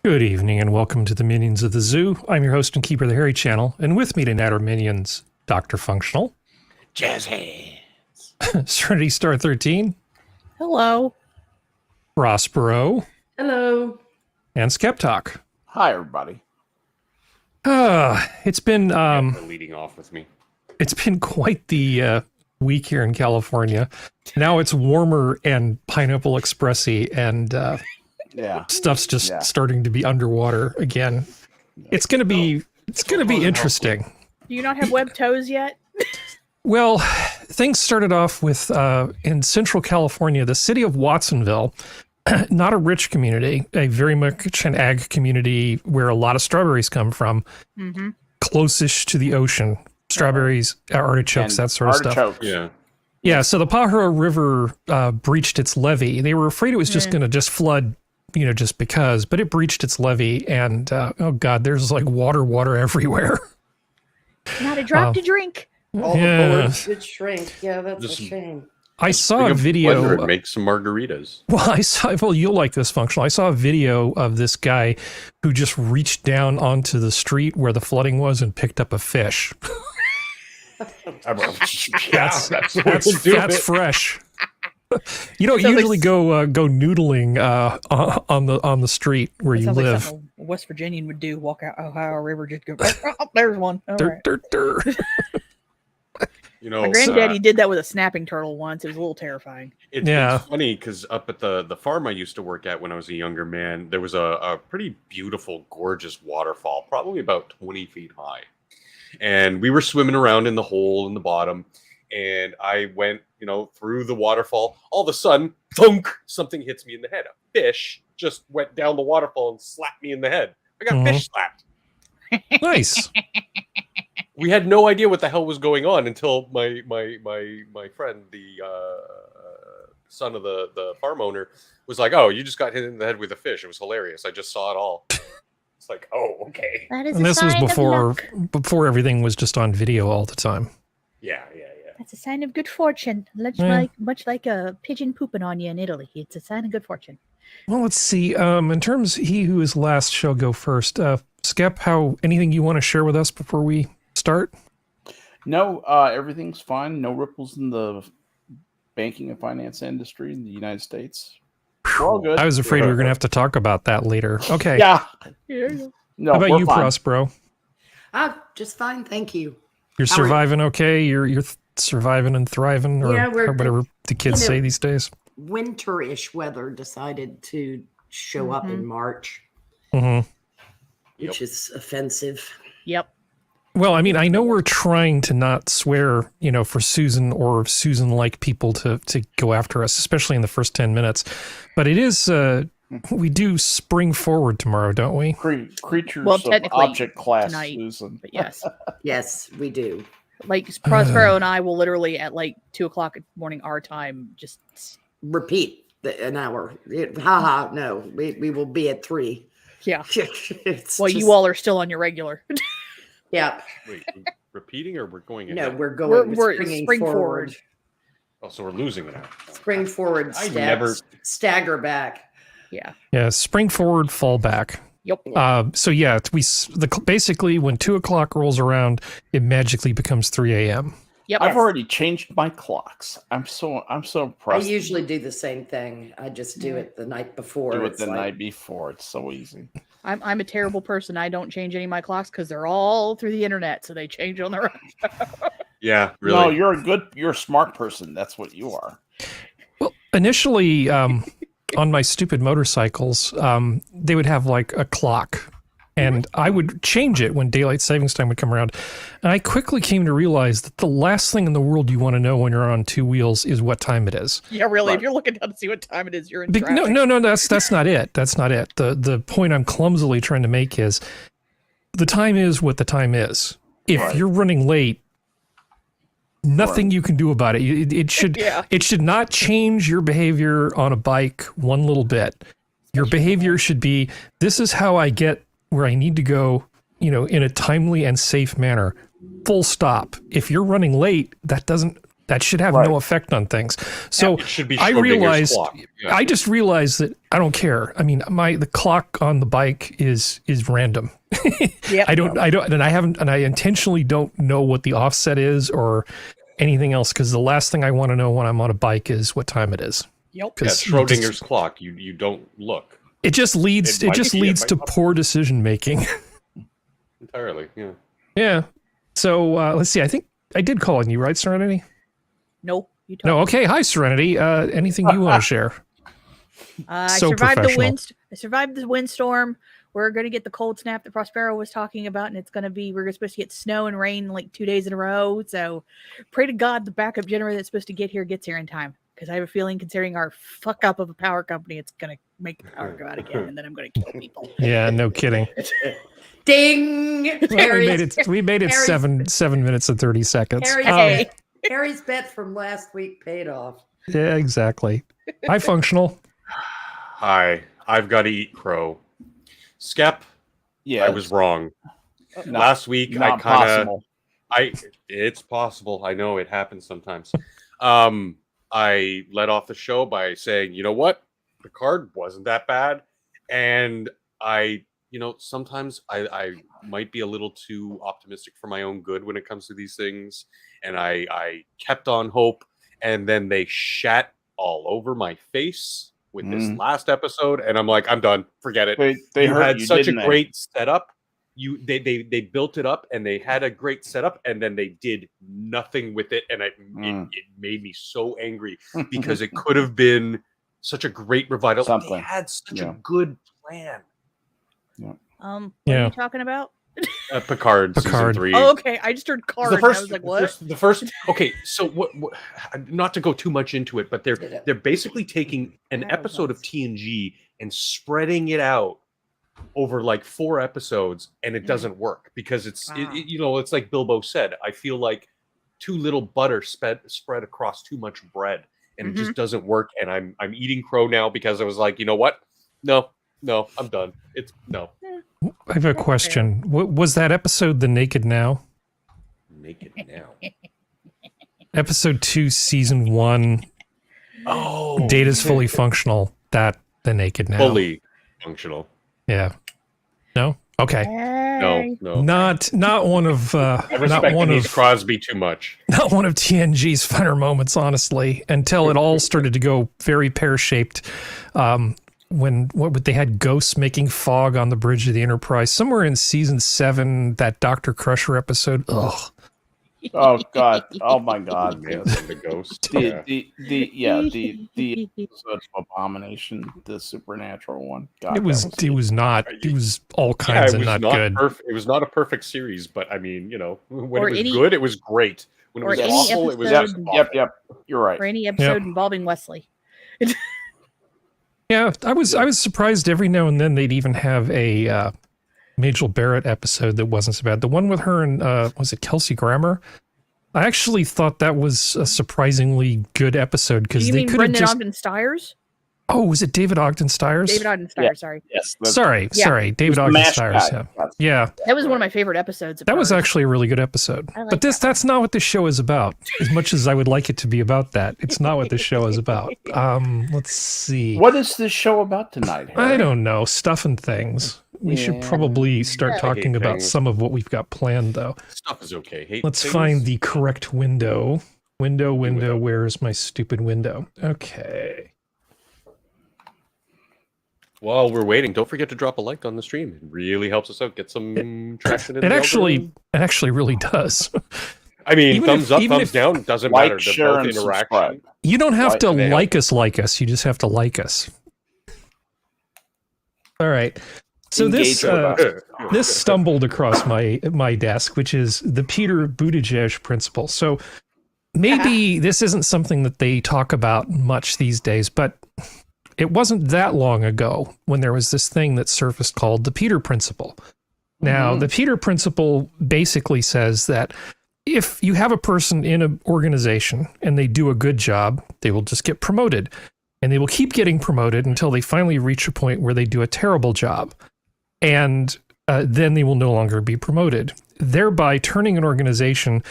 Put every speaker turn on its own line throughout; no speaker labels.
Good evening and welcome to the Minions of the Zoo. I'm your host and keeper of the Harry Channel, and with me tonight are Minions DrFunctional,
Jazz hands.
Serenity Star 13,
Hello.
Prospero,
Hello.
and SkepTock.
Hi, everybody.
It's been
For leading off with me.
it's been quite the week here in California. Now it's warmer and Pineapple Expressy, and
Yeah.
stuff's just starting to be underwater again. It's gonna be interesting.
Do you not have web toes yet?
Well, things started off with, in Central California, the city of Watsonville, not a rich community, a very much an ag community where a lot of strawberries come from, closest to the ocean. Strawberries, artichokes, that sort of stuff.
Yeah.
Yeah, so the Pajaro River breached its levee. They were afraid it was just going to just flood, just because, but it breached its levee, and oh God, there's like water everywhere.
Not a drop to drink.
All
Yeah.
the bullets did shrink. Yeah, that's
Just-
a shame.
I saw a
Bring
video.
blender and make some margaritas.
Well, you'll like this functional. I saw a video of this guy who just reached down onto the street where the flooding was and picked up a fish. That's fresh. You don't
Sounds like
usually go noodling on the street where you
Sounds like
live.
something a West Virginian would do. Walk out Ohio River, just go. Oh, there's one. All
Dur,
right.
dur, dur.
My granddaddy did that with a snapping turtle once. It was a little terrifying.
It's
Yeah.
funny because up at the farm I used to work at when I was a younger man, there was a pretty beautiful, gorgeous waterfall, probably about 20 feet high. And we were swimming around in the hole in the bottom. And I went, through the waterfall. All of a sudden, thunk, something hits me in the head. A fish just went down the waterfall and slapped me in the head. I got fish slapped.
Nice.
We had no idea what the hell was going on until my friend, the son of the farm owner, was like, "Oh, you just got hit in the head with a fish." It was hilarious. I just saw it all. It's like, oh, okay.
That is
And this was before everything was just on video all the time.
Yeah.
That's a sign of good fortune. Much like a pigeon pooping on you in Italy. It's a sign of good fortune.
Well, let's see. In terms, he who is last shall go first. Skep, anything you want to share with us before we start?
No, everything's fine. No ripples in the banking and finance industry in the United States. We're all good.
I was afraid we were going to have to talk about that later. Okay.
Yeah.
Yeah.
No,
How about
we're
you,
fine.
Prospero?
Just fine, thank you.
You're
How are you?
surviving okay? You're surviving and thriving, or
Yeah, we're-
whatever the kids
you know,
say these days.
Winterish weather decided to show up in March,
hmm
which is offensive.
Yep.
Well, I mean, I know we're trying to not swear, for Susan or Susan-like people to go after us, especially in the first 10 minutes. But it is, we do spring forward tomorrow, don't we?
Creatures
Well,
of
technically,
object class,
tonight.
Susan.
But yes,
Yes, we do.
like Prospero and I will literally at like 2:00 in the morning our time just.
Repeat an hour. No, we will be at 3.
Yeah.
It's
Well,
just-
you all are still on your regular.
Yeah.
Wait, repeating or we're going
No,
ahead?
we're going.
We're
springing
spring
forward.
forward.
Oh, so we're losing it now.
Spring forward.
I
Steps,
never-
stagger back.
Yeah.
Yeah, spring forward, fall back.
Yep.
So yeah, basically when 2:00 rolls around, it magically becomes 3 a.m.
Yep.
I've already changed my clocks. I'm so
I
impressed.
usually do the same thing. I just do it the night before.
do it
It's
the
like-
night before. It's so easy.
I'm a terrible person. I don't change any of my clocks because they're all through the internet, so they change on their own.
Yeah, really.
No, you're a smart person. That's what you are.
Well, initially, on my stupid motorcycles, they would have like a clock, and I would change it when daylight savings time would come around. And I quickly came to realize that the last thing in the world you want to know when you're on two wheels is what time it is.
Yeah, really.
Right.
If you're looking down to see what time it is, you're in
No,
traffic.
no, that's not it. That's not it. The point I'm clumsily trying to make is the time is what the time is. If
Right.
you're running late, nothing you can do about it. It should
Yeah.
it should not change your behavior on a bike one little bit. Your behavior should be, this is how I get where I need to go, in a timely and safe manner. Full stop. If you're running late, that doesn't That should have
Right.
no effect on things. So
It should be
I
Schrodinger's
realized,
clock. Yeah.
I just realized that I don't care. I mean, the clock on the bike is random.
Yep.
I don't, and I intentionally don't know what the offset is or anything else, because the last thing I want to know when I'm on a bike is what time it is.
Yep.
Yeah,
'Cause
Schrodinger's clock. You don't look
it just leads
It might be, it
leads
might
to
not be.
poor decision making.
entirely. Yeah.
Yeah. So let's see. I think I did call on you, right, Serenity?
No, you
No. Okay. Hi, Serenity. Anything you want to share?
I
So
survived
professional.
I survived the windstorm. We're going to get the cold snap that Prospero was talking about, and we're supposed to get snow and rain like 2 days in a row. So pray to God the backup generator that's supposed to get here gets here in time, because I have a feeling, considering our fuck up of a power company, it's going to make the power go out again, and then I'm going to kill people.
Yeah. No kidding.
Ding.
We made it
Harry's-
7 minutes and 30 seconds.
Harry's,
Hey.
Harry's bet from last week paid off.
Yeah. Exactly. Hi, Functional.
Hi. I've got to eat crow. Skep.
Yeah,
I was wrong.
not-
Last week, I
not
kind of.
possible.
It's possible. I know it happens sometimes. I let off the show by saying, you know what? The card wasn't that bad. And sometimes I might be a little too optimistic for my own good when it comes to these things. And I kept on hope. And then they shat all over my face with this last episode. And I'm like, I'm done. Forget it.
They
You
hurt
had
you,
such a
didn't they?
great setup. They built it up and they had a great setup, and then they did nothing with it, and it made me so angry because it could have been such a great revival. They
Something.
had such
Yeah.
a good plan.
What are
Yeah.
you talking about?
Picard season
Picard.
3.
Oh, okay. I just heard card.
The
And I
first,
was like, what?
the first. Okay, so what? Not to go too much into it, but they're basically taking an episode of TNG and spreading it out over like 4 episodes, and it doesn't work because it's it's like Bilbo said. I feel like too little butter spread across too much bread, and it just doesn't work. And I'm eating crow now because I was like, you know what? No, I'm done. It's no.
I have a question. What was that episode? The Naked Now?
Naked now.
Episode 2, season 1.
Oh,
Data's fully functional. That the Naked Now.
fully functional.
Yeah. No. Okay.
No.
Not one of
I
not
respect
one
Denise
of
Crosby too much.
not one of TNG's funner moments, honestly, until it all started to go very pear-shaped. When they had ghosts making fog on the bridge of the Enterprise, somewhere in season 7, that Dr. Crusher episode. Ugh.
Oh God! Oh my God!
Man,
Yes.
the ghost.
The episode of Abomination, the supernatural one. God,
It was all
Yeah,
kinds
it
of
was
not
not
good.
It was not a perfect series, but I mean, when
Or
it was
any-
good, it was great. When it
or
was
any
awful, it was
Yep,
just awful.
yep. You're right.
Or any episode involving Wesley.
Yeah, I was surprised every now and then they'd even have a Majel Barrett episode that wasn't so bad. The one with her and was it Kelsey Grammer? I actually thought that was a surprisingly good episode
Do
because
you
they
mean
could have
Brendan
just.
Ogden Stiers?
Oh, was it David Ogden Stiers?
David Ogden Stiers, sorry.
Yes.
Sorry, David
the
Ogden
mash
Stiers.
guy.
Yeah. Yeah,
That was one of my favorite episodes. Of
that was
hers.
actually a really good episode.
I like
But that's not what this show is about. As much as I would like it to be about that, it's not what this show is about. Let's see.
What is this show about tonight? Harry?
I don't know. Stuff and things. We should
Yeah.
probably start
I hate
talking about
things.
some of what we've got planned, though.
Stuff is okay. Hate
Let's
things.
find the correct window. Window. Where's my stupid window? Okay.
While we're waiting, don't forget to drop a like on the stream. It really helps us out. Get some traction. In
It
the
actually
algorithm.
really does.
I mean,
even
thumbs
if-
up,
even
thumbs
if-
down. Doesn't
Like,
matter. They're
share,
both
and
interaction.
subscribe.
You don't have to
They
like us. You just have to like us. All right. So
Engage with us.
this stumbled across my desk, which is the Peter Buttigieg principle. So maybe this isn't something that they talk about much these days, but it wasn't that long ago when there was this thing that surfaced called the Peter principle. Now, the Peter principle basically says that if you have a person in an organization and they do a good job, they will just get promoted. And they will keep getting promoted until they finally reach a point where they do a terrible job. And then they will no longer be promoted, thereby turning an organization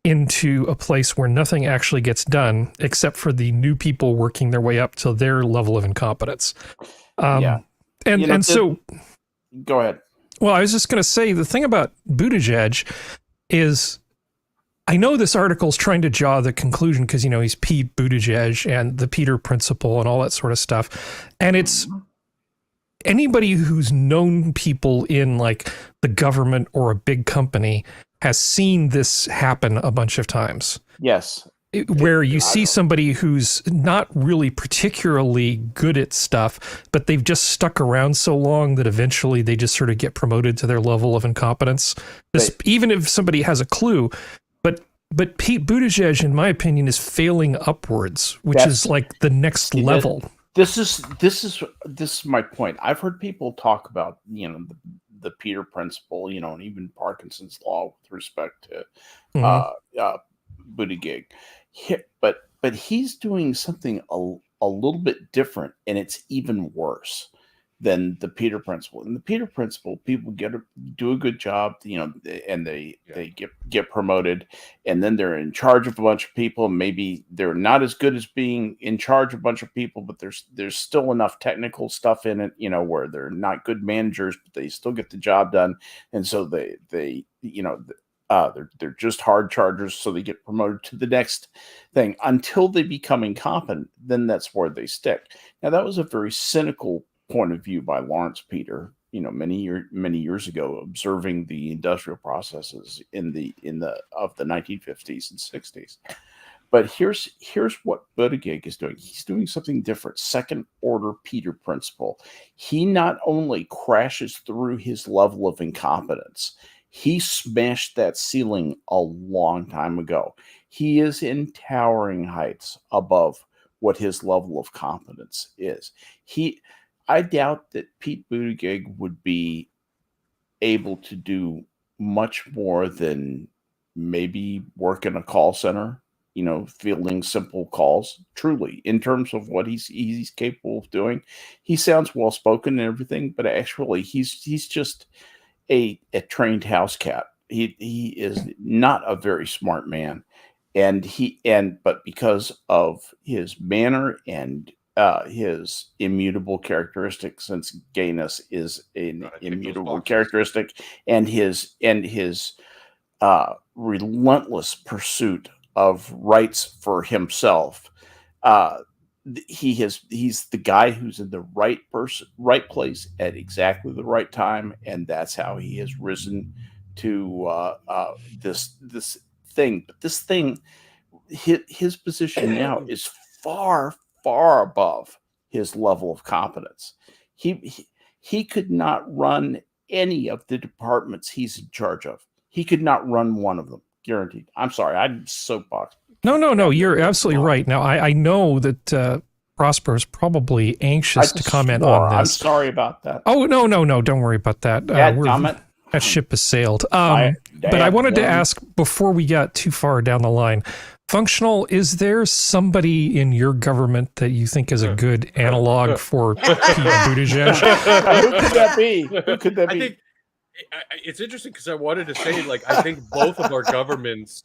into a place where nothing actually gets done except for the new people working their way up to their level of incompetence.
Yeah.
And so
go ahead.
Well, I was just going to say the thing about Buttigieg is I know this article is trying to draw the conclusion because, you know, he's Pete Buttigieg and the Peter Principle and all that sort of stuff. And it's anybody who's known people in like the government or a big company has seen this happen a bunch of times.
Yes.
Where you see somebody who's not really particularly good at stuff, but they've just stuck around so long that eventually they just sort of get promoted to their level of incompetence. Even if somebody has a clue, but Pete Buttigieg, in my opinion, is failing upwards, which is like the next level.
This is my point. I've heard people talk about, you know, the Peter Principle, you know, and even Parkinson's law with respect to Buttigieg. But he's doing something a little bit different, and it's even worse than the Peter Principle. In the Peter Principle, people do a good job, you know, and they get promoted, and then they're in charge of a bunch of people. Maybe they're not as good as being in charge of a bunch of people, but there's still enough technical stuff in it, you know, where they're not good managers, but they still get the job done, and so they you know. They're just hard chargers, so they get promoted to the next thing until they become incompetent. Then that's where they stick. Now that was a very cynical point of view by Lawrence Peter, you know, many years ago, observing the industrial processes of the 1950s and 60s. But here's what Buttigieg is doing. He's doing something different. Second order Peter Principle. He not only crashes through his level of incompetence. He smashed that ceiling a long time ago. He is in towering heights above what his level of competence is. I doubt that Pete Buttigieg would be able to do much more than maybe work in a call center, you know, fielding simple calls. Truly, in terms of what he's capable of doing, he sounds well spoken and everything, but actually he's just a trained house cat. He is not a very smart man, but because of his manner and his immutable characteristic, since gayness is an immutable characteristic, and his relentless pursuit of rights for himself, he's the guy who's in the right place at exactly the right time, and that's how he has risen to this thing. But this thing, his position now is far above his level of competence. He could not run any of the departments he's in charge of. He could not run one of them, guaranteed. I'm sorry, I'm soapbox.
No, you're absolutely right. Now, I know that Prosper is probably anxious to comment on this.
I'm sorry about that.
Oh, no, don't worry about that. That ship has sailed. But I wanted to ask, before we got too far down the line, Functional, is there somebody in your government that you think is a good analog for Pete Buttigieg?
Who could that be?
I think it's interesting because I wanted to say, like, I think both of our governments,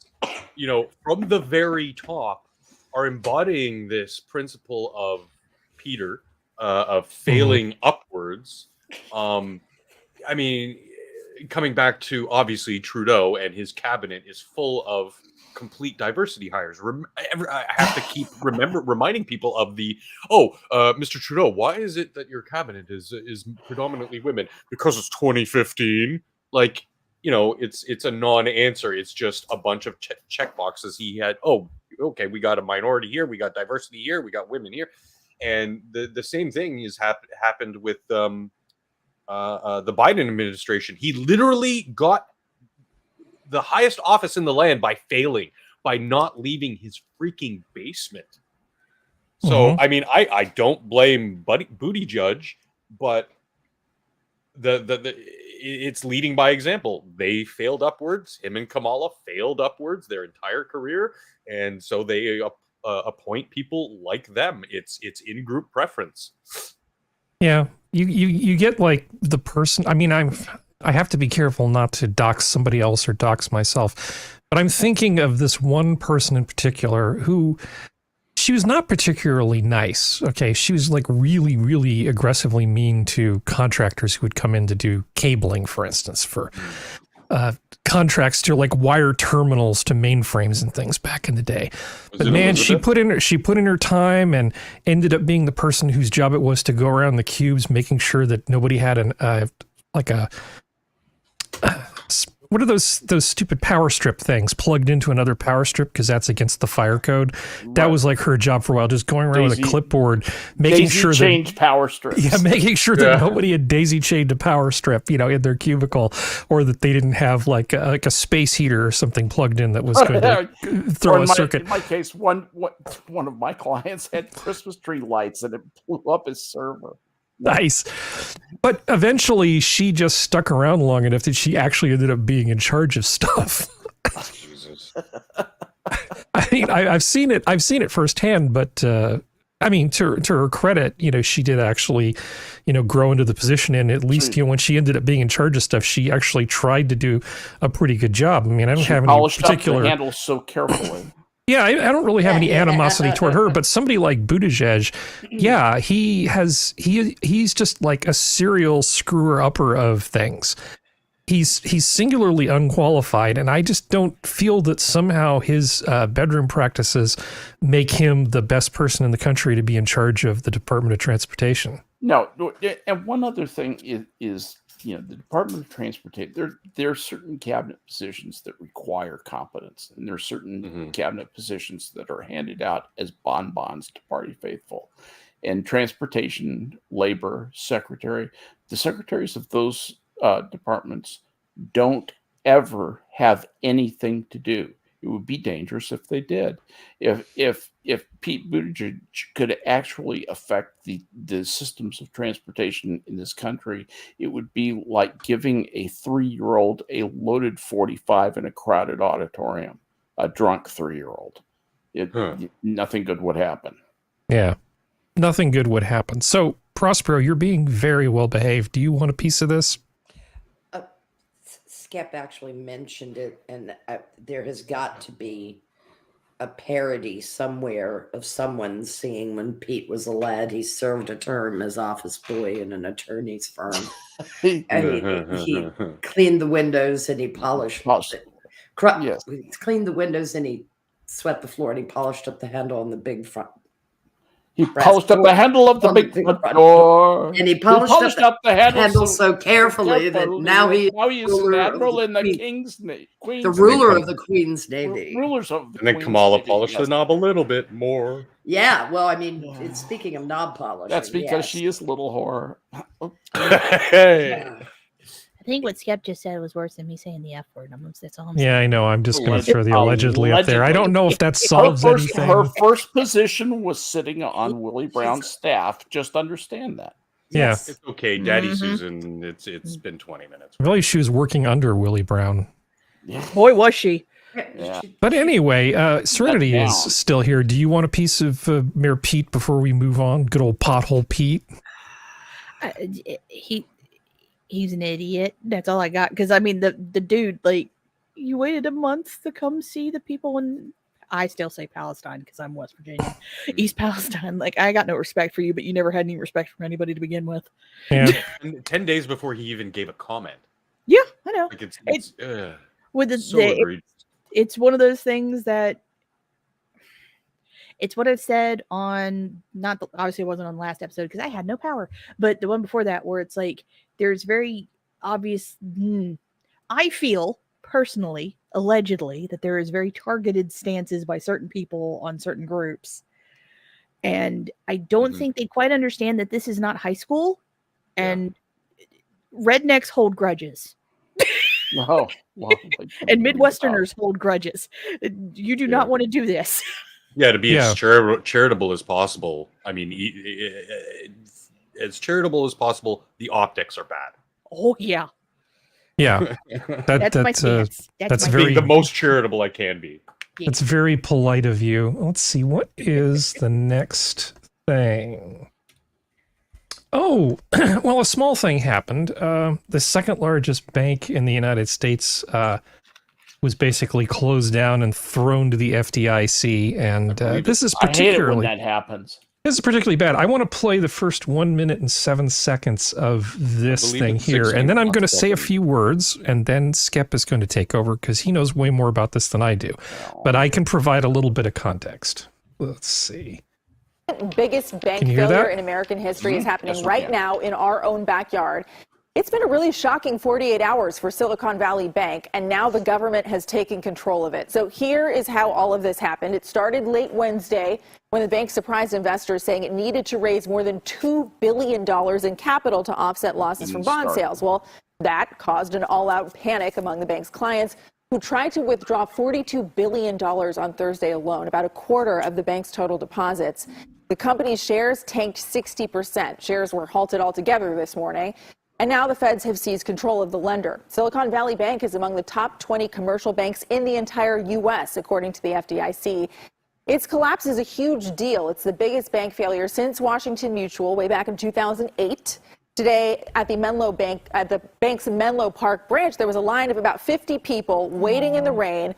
you know, from the very top, are embodying this principle of Peter, of failing upwards. I mean, coming back to obviously Trudeau and his cabinet is full of complete diversity hires. I have to keep reminding people of Mr. Trudeau, why is it that your cabinet is predominantly women? Because it's 2015. Like, you know, it's a non-answer. It's just a bunch of check boxes he had. Oh, okay, we got a minority here, we got diversity here, we got women here, and the same thing has happened with the Biden administration. He literally got the highest office in the land by not leaving his freaking basement. So, I mean, I don't blame Buttigieg, but it's leading by example. They failed upwards. Him and Kamala failed upwards their entire career, and so they appoint people like them. It's in group preference.
Yeah, you get like the person. I mean, I have to be careful not to dox somebody else or dox myself, But I'm thinking of this one person in particular who, she was not particularly nice. Okay, she was like really, really aggressively mean to contractors who would come in to do cabling, for instance, for contracts to like wire terminals to mainframes and things back in the day. But man, she put in her time and ended up being the person whose job it was to go around the cubes, making sure that nobody had what are those stupid power strip things plugged into another power strip, because that's against the fire code. That was like her job for a while, just going around with a clipboard, making sure that
change power strips.
Yeah, making sure that nobody had daisy chained a power strip, in their cubicle, or that they didn't have like a space heater or something plugged in that was going to throw a circuit.
In my case, one of my clients had Christmas tree lights and it blew up his server.
Nice. But eventually she just stuck around long enough that she actually ended up being in charge of stuff.
Jesus.
I mean, I've seen it firsthand, but I mean, to her credit, she did actually, grow into the position, and at least, when she ended up being in charge of stuff, she actually tried to do a pretty good job. I mean, I don't have any particular
up the handle so carefully.
Yeah, I don't really have any animosity toward her, but somebody like Buttigieg, yeah, he's just like a serial screwer-upper of things. He's singularly unqualified, and I just don't feel that somehow his bedroom practices make him the best person in the country to be in charge of the Department of Transportation.
No, and one other thing is the Department of Transportation, there are certain cabinet positions that require competence, and there are certain cabinet positions that are handed out as bonbons to party faithful. And transportation, labor, secretary, the secretaries of those departments don't ever have anything to do. It would be dangerous if they did. If Pete Buttigieg could actually affect the systems of transportation in this country, it would be like giving a 3-year-old a loaded 45 in a crowded auditorium, a drunk 3-year-old. Nothing good would happen.
Yeah, nothing good would happen. So, Prospero, you're being very well behaved. Do you want a piece of this?
Skep actually mentioned it, and there has got to be a parody somewhere of someone singing when Pete was a lad. He served a term as office boy in an attorney's firm. And he cleaned the windows and he polished. Yes. He cleaned the windows and he swept the floor and he polished up the handle on the big front.
He polished up the handle of the big front door.
And he polished up the handle so carefully that now he's
an admiral in the King's Navy.
The ruler of the Queen's Navy.
Rulers of the
And then Kamala polished the knob a little bit more.
Yeah, well, I mean, speaking of knob polish.
That's because she is little whore.
Hey.
I think what Skep just said was worse than me saying the F word. That's all I'm
saying. Yeah, I know. I'm just going to throw the allegedly up there. I don't know if that solves anything.
Her first position was sitting on Willie Brown's staff. Just understand that.
Yeah.
It's okay, Daddy Susan. It's been 20 minutes.
I believe she was working under Willie Brown.
Yeah.
Boy, was she.
Yeah.
But anyway, Serenity is still here. Do you want a piece of Mayor Pete before we move on? Good old pothole Pete.
He's an idiot. That's all I got. Because I mean, the dude, like, you waited a month to come see the people in. I still say Palestine because I'm West Virginia, East Palestine. Like, I got no respect for you, but you never had any respect for anybody to begin with.
Yeah.
10 days before he even gave a comment.
Yeah, I know.
Like
it's one of those things that. It's what I said on, obviously it wasn't on the last episode because I had no power, but the one before that where it's like, there's very obvious, I feel personally, allegedly, that there is very targeted stances by certain people on certain groups. And I don't think they quite understand that this is not high school and rednecks hold grudges.
No.
And Midwesterners hold grudges. You do not want to do this.
Yeah, to be as charitable as possible. I mean, as charitable as possible, the optics are bad.
Oh, yeah.
Yeah.
That's my stance.
That's
being the most charitable I can be.
Yeah.
It's very polite of you. Let's see. What is the next thing? Oh, well, a small thing happened. The second largest bank in the United States was basically closed down and thrown to the FDIC. And this is
I hate it when
particularly
that happens.
this is particularly bad. I want to play the first 1 minute and 7 seconds of this
believe
thing
it's
here,
16
and then I'm going to
months,
say a
definitely.
few words, and then Skep is going to take over because he knows way more about this than I do. But I can provide a little bit of context. Let's see.
Biggest bank
Can you hear
failure
that?
in American history is happening
Yes, we
right
can.
now in our own backyard. It's been a really shocking 48 hours for Silicon Valley Bank, and now the government has taken control of it. So here is how all of this happened. It started late Wednesday when the bank surprised investors saying it needed to raise more than $2 billion in capital to offset losses from bond sales. Well, that caused an all-out panic among the bank's clients, who tried to withdraw $42 billion on Thursday alone, about a quarter of the bank's total deposits. The company's shares tanked 60%. Shares were halted altogether this morning. And now the feds have seized control of the lender. Silicon Valley Bank is among the top 20 commercial banks in the entire U.S., according to the FDIC. Its collapse is a huge deal. It's the biggest bank failure since Washington Mutual way back in 2008. Today, at the bank's Menlo Park branch, there was a line of about 50 people waiting in the rain,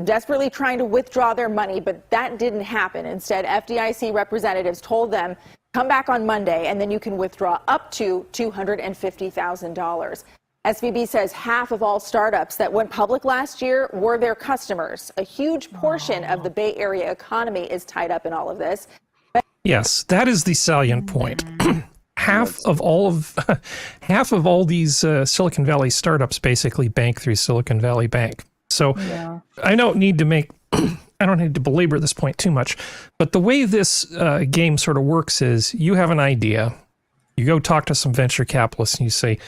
desperately trying to withdraw their money, but that didn't happen. Instead, FDIC representatives told them, come back on Monday, and then you can withdraw up to $250,000. SVB says half of all startups that went public last year were their customers. A huge portion of the Bay Area economy is tied up in all of this.
Yes, that is the salient point. half of all these Silicon Valley startups basically bank through Silicon Valley Bank. So I don't need to belabor this point too much, but the way this game sort of works is you have an idea, you go talk to some venture capitalists and you say,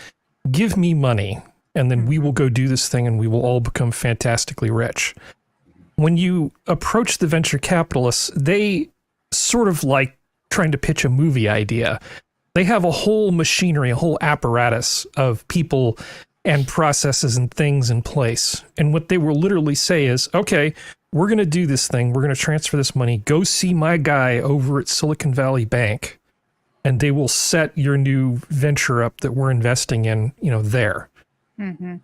give me money, and then we will go do this thing and we will all become fantastically rich. When you approach the venture capitalists, they sort of like trying to pitch a movie idea. They have a whole machinery, a whole apparatus of people and processes and things in place. And what they will literally say is, okay, we're going to do this thing. We're going to transfer this money. Go see my guy over at Silicon Valley Bank. And they will set your new venture up that we're investing in, there.
Mm-hmm.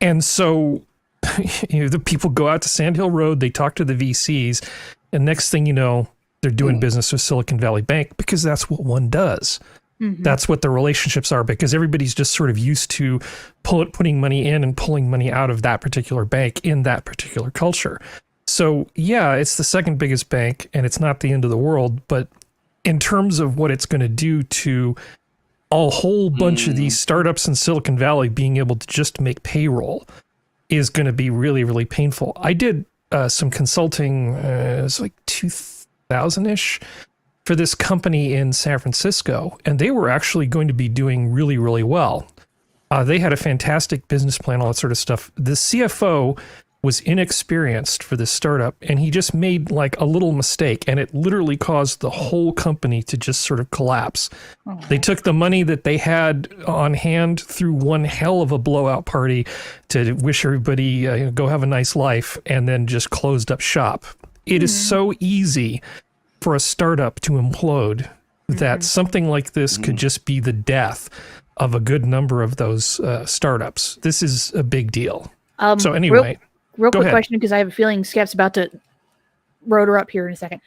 And so, the people go out to Sand Hill Road, they talk to the VCs, and next thing you know, they're doing business with Silicon Valley Bank because that's what one does.
Mm-hmm.
That's what the relationships are, because everybody's just sort of used to putting money in and pulling money out of that particular bank in that particular culture. So, yeah, it's the second biggest bank, and it's not the end of the world, but in terms of what it's going to do to a whole bunch of these startups in Silicon Valley being able to just make payroll is going to be really, really painful. I did some consulting, it was like 2000-ish, for this company in San Francisco, and they were actually going to be doing really, really well. They had a fantastic business plan, all that sort of stuff. The CFO was inexperienced for this startup, and he just made like a little mistake, and it literally caused the whole company to just sort of collapse. They took the money that they had on hand, through one hell of a blowout party to wish everybody go have a nice life, and then just closed up shop. It is so easy for a startup to implode that something like this could just be the death of a good number of those startups. This is a big deal. So anyway,
real quick
ahead.
question, because I have a feeling Skep's about to rotor up here in a second.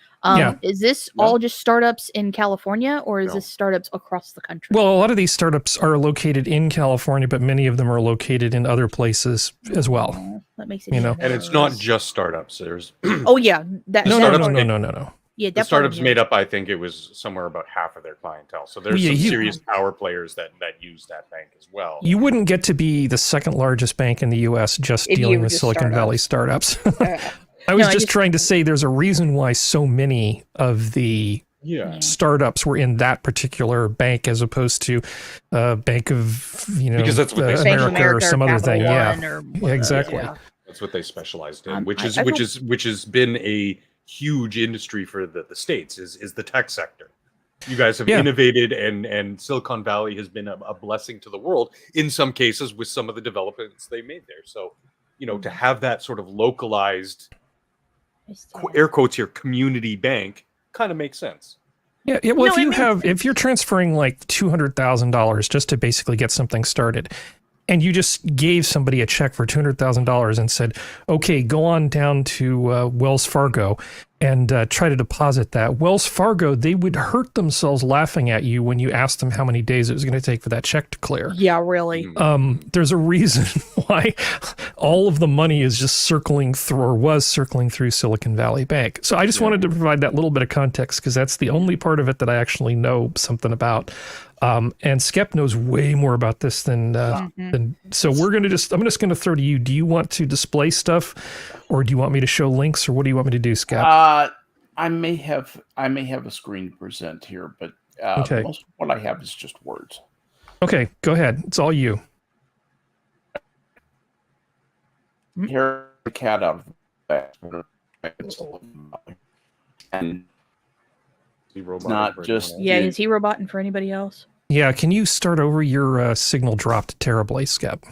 Is this all just startups in California, or is this startups across the country?
Well, a lot of these startups are located in California, but many of them are located in other places as well.
That makes it
And
And it's not just startups. There's
Oh yeah, that
No.
Yeah,
the startups made up, I think it was somewhere about half of their clientele. So there's some serious power players that use that bank as well.
You wouldn't get to be the second largest bank in the U.S. just
If you
dealing
were
with
just
Silicon Valley startups. I
No,
was
I
just
just-
trying to say there's a reason why so many of the
Yeah.
startups were in that particular bank as opposed to Bank of
Because that's what they
Bank of
America or some other thing.
Capital
Yeah,
One or
exactly.
That's what they specialized in, which
I
has been a huge industry for the States is the tech sector. You guys have innovated, and Silicon Valley has been a blessing to the world in some cases with some of the developments they made there. So, to have that sort of localized, air quotes here, community bank kind of makes sense.
Yeah. Well,
No,
if you're transferring like $200,000 just to basically get something started, and you just gave somebody a check for $200,000 and said, okay, go on down to Wells Fargo and try to deposit that. Wells Fargo, they would hurt themselves laughing at you when you asked them how many days it was going to take for that check to clear.
Yeah, really.
There's a reason why all of the money is just circling through, or was circling through, Silicon Valley Bank. So I just wanted to provide that little bit of context, because that's the only part of it that I actually know something about. And Skep knows way more about this than so I'm just going to throw to you. Do you want to display stuff, or do you want me to show links, or what do you want me to do, Skep?
I may have a screen to present here, but most of what I have is just words.
Okay, go ahead. It's all you.
Here's the cat out of the bag. And not just
is he roboting for anybody else?
Yeah, can you start over? Your signal dropped terribly, Skep.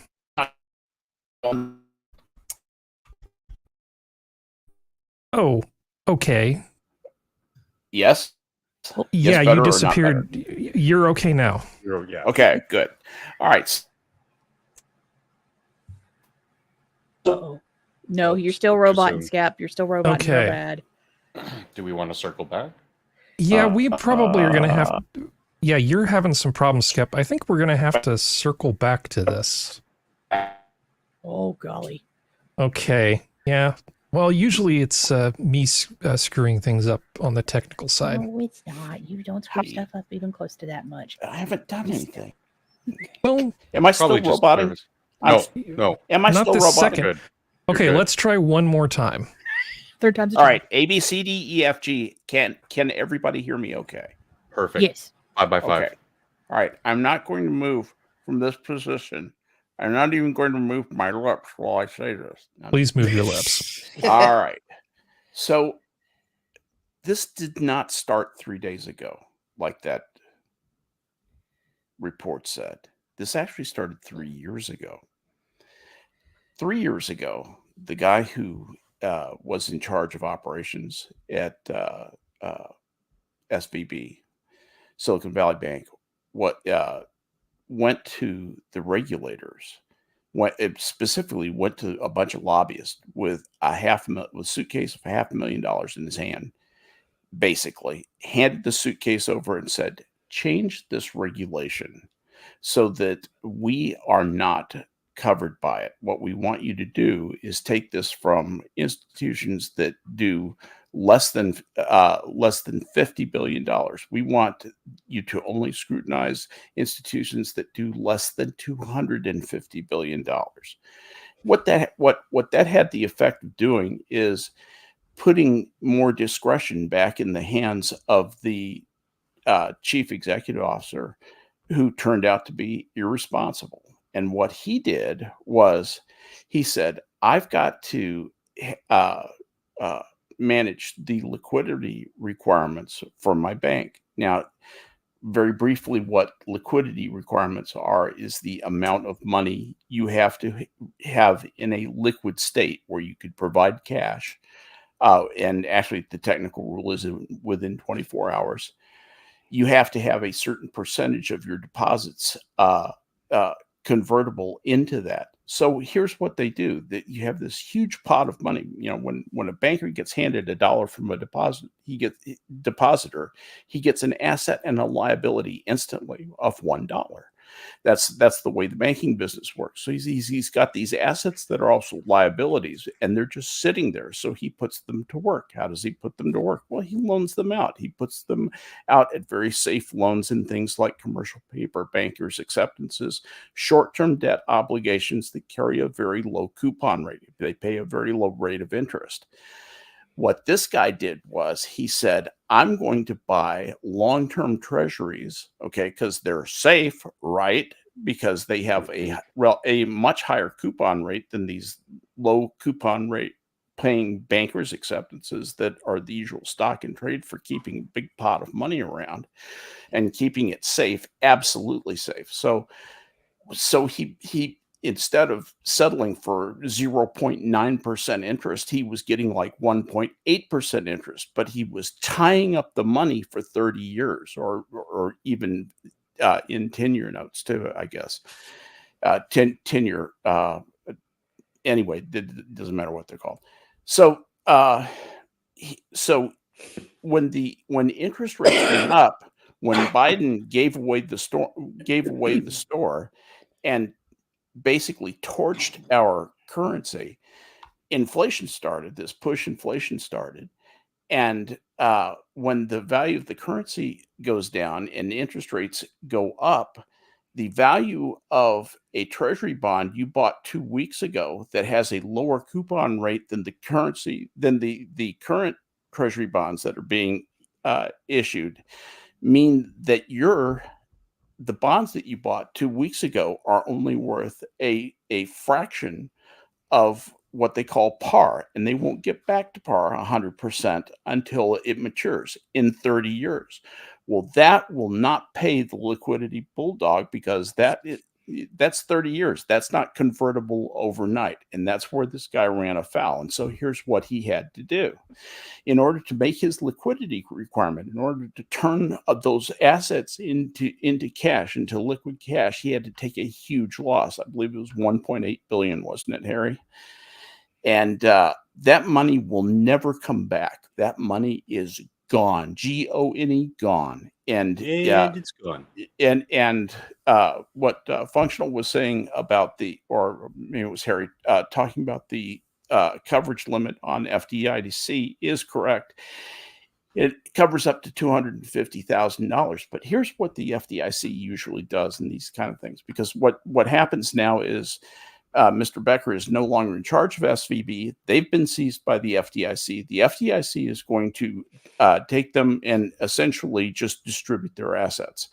Oh, okay.
Yes.
Yeah,
yes,
you disappeared. You're okay now.
Yeah.
Okay, good. All right.
No, you're still roboting, Skep. You're still roboting.
Okay.
Real bad.
Do we want to circle back?
Yeah, we probably are going to have... Yeah, you're having some problems, Skep. I think we're going to have to circle back to this.
Oh, golly.
Okay, yeah. Well, usually it's me screwing things up on the technical side.
No, it's not. You don't screw stuff up even close to that much.
I haven't done anything.
Well,
am I still roboting?
No.
Am I
not
still
this
roboting?
second.
Good.
Okay,
good.
let's try one more time.
Third time's a
All
charm.
right. A, B, C, D, E, F, G. Can everybody hear me okay?
Perfect.
Yes.
5 by 5.
Okay. All right. I'm not going to move from this position. I'm not even going to move my lips while I say this.
Please move your lips.
All right. So this did not start 3 days ago, like that report said. This actually started 3 years ago. 3 years ago, the guy who was in charge of operations at SVB, Silicon Valley Bank, went to the regulators. Specifically went to a bunch of lobbyists with with a suitcase of $500,000 in his hand. Basically, handed the suitcase over and said, "Change this regulation so that we are not covered by it. What we want you to do is take this from institutions that do less than $50 billion. We want you to only scrutinize institutions that do less than $250 billion." What that had the effect of doing is putting more discretion back in the hands of the chief executive officer, who turned out to be irresponsible. And what he did was he said, "I've got to manage the liquidity requirements for my bank." Now, very briefly, what liquidity requirements are is the amount of money you have to have in a liquid state where you could provide cash. And actually, the technical rule is within 24 hours. You have to have a certain percentage of your deposits convertible into that. So here's what they do: that you have this huge pot of money. You know, when a banker gets handed $1 from a depositor, he gets an asset and a liability instantly of $1. That's the way the banking business works. So he's got these assets that are also liabilities, and they're just sitting there. So he puts them to work. How does he put them to work? Well, he loans them out. He puts them out at very safe loans in things like commercial paper, bankers' acceptances, short-term debt obligations that carry a very low coupon rate. They pay a very low rate of interest. What this guy did was he said, "I'm going to buy long-term treasuries, okay, because they're safe, right? Because they have a much higher coupon rate than these low coupon rate paying bankers' acceptances that are the usual stock in trade for keeping a big pot of money around and keeping it safe, absolutely safe." So he instead of settling for 0.9% interest, he was getting like 1.8% interest, but he was tying up the money for 30 years or even in 10-year notes too, I guess. tenure. Anyway, it doesn't matter what they're called. So so when interest rates went up, when Biden gave away the store and basically torched our currency, inflation started. This push inflation started. And when the value of the currency goes down and interest rates go up, the value of a treasury bond you bought 2 weeks ago that has a lower coupon rate than the current treasury bonds that are being issued mean that the bonds that you bought 2 weeks ago are only worth a fraction of what they call par, and they won't get back to par 100% until it matures in 30 years. Well, that will not pay the liquidity bulldog because that's 30 years. That's not convertible overnight. And that's where this guy ran afoul. And so here's what he had to do. In order to make his liquidity requirement, in order to turn those assets into cash, into liquid cash, he had to take a huge loss. I believe it was 1.8 billion, wasn't it, Harry? And that money will never come back. That money is gone. Gone, gone. And
it's gone.
And what Functional was saying about or maybe it was Harry talking about the coverage limit on FDIC is correct. It covers up to $250,000. But here's what the FDIC usually does in these kind of things, because what happens now is Mr. Becker is no longer in charge of SVB. They've been seized by the FDIC. The FDIC is going to take them and essentially just distribute their assets.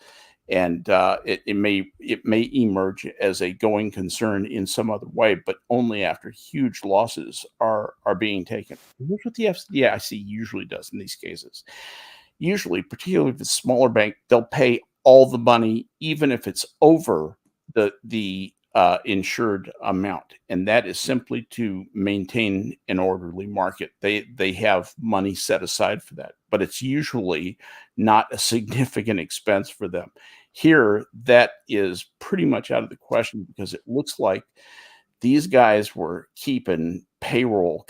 And it may emerge as a going concern in some other way, but only after huge losses are being taken. Here's what the FDIC usually does in these cases. Usually, particularly if it's a smaller bank, they'll pay all the money, even if it's over the insured amount, and that is simply to maintain an orderly market. They have money set aside for that, but it's usually not a significant expense for them. Here, that is pretty much out of the question, because it looks like these guys were keeping payroll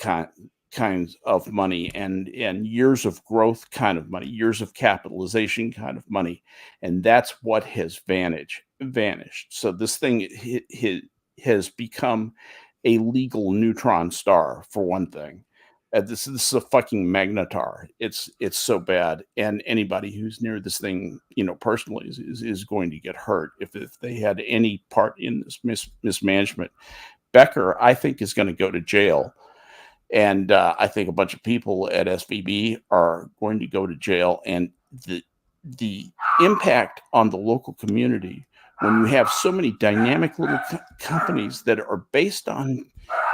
kinds of money and years of growth kind of money, years of capitalization kind of money, and that's what has vanished. So this thing has become a legal neutron star, for one thing. This is a fucking magnetar. It's so bad, and anybody who's near this thing, personally, is going to get hurt if they had any part in this mismanagement. Becker, I think, is going to go to jail. And I think a bunch of people at SVB are going to go to jail. And the impact on the local community, when you have so many dynamic little companies that are based on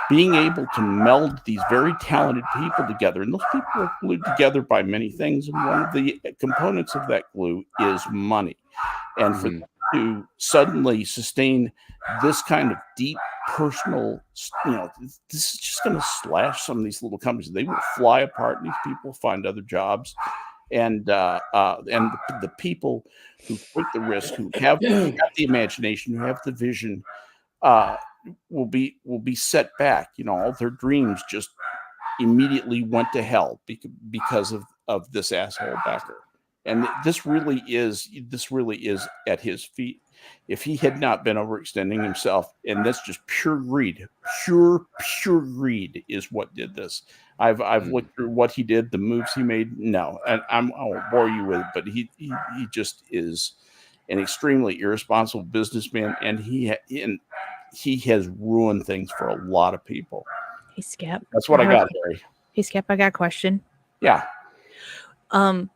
being able to meld these very talented people together, and those people are glued together by many things, and one of the components of that glue is money. And for them to suddenly sustain this kind of deep personal, this is just going to slash some of these little companies. They will fly apart, and these people find other jobs. And the people who take the risk, who have the imagination, who have the vision, will be set back. All their dreams just immediately went to hell because of this asshole Becker. And this really is at his feet. If he had not been overextending himself, and that's just pure greed, pure greed is what did this. I've looked through what he did, the moves he made. No, and I won't bore you with it, but he just is an extremely irresponsible businessman, and he has ruined things for a lot of people.
Hey, Skep.
That's what I got, Harry.
Hey, Skep, I got a question.
Yeah.
I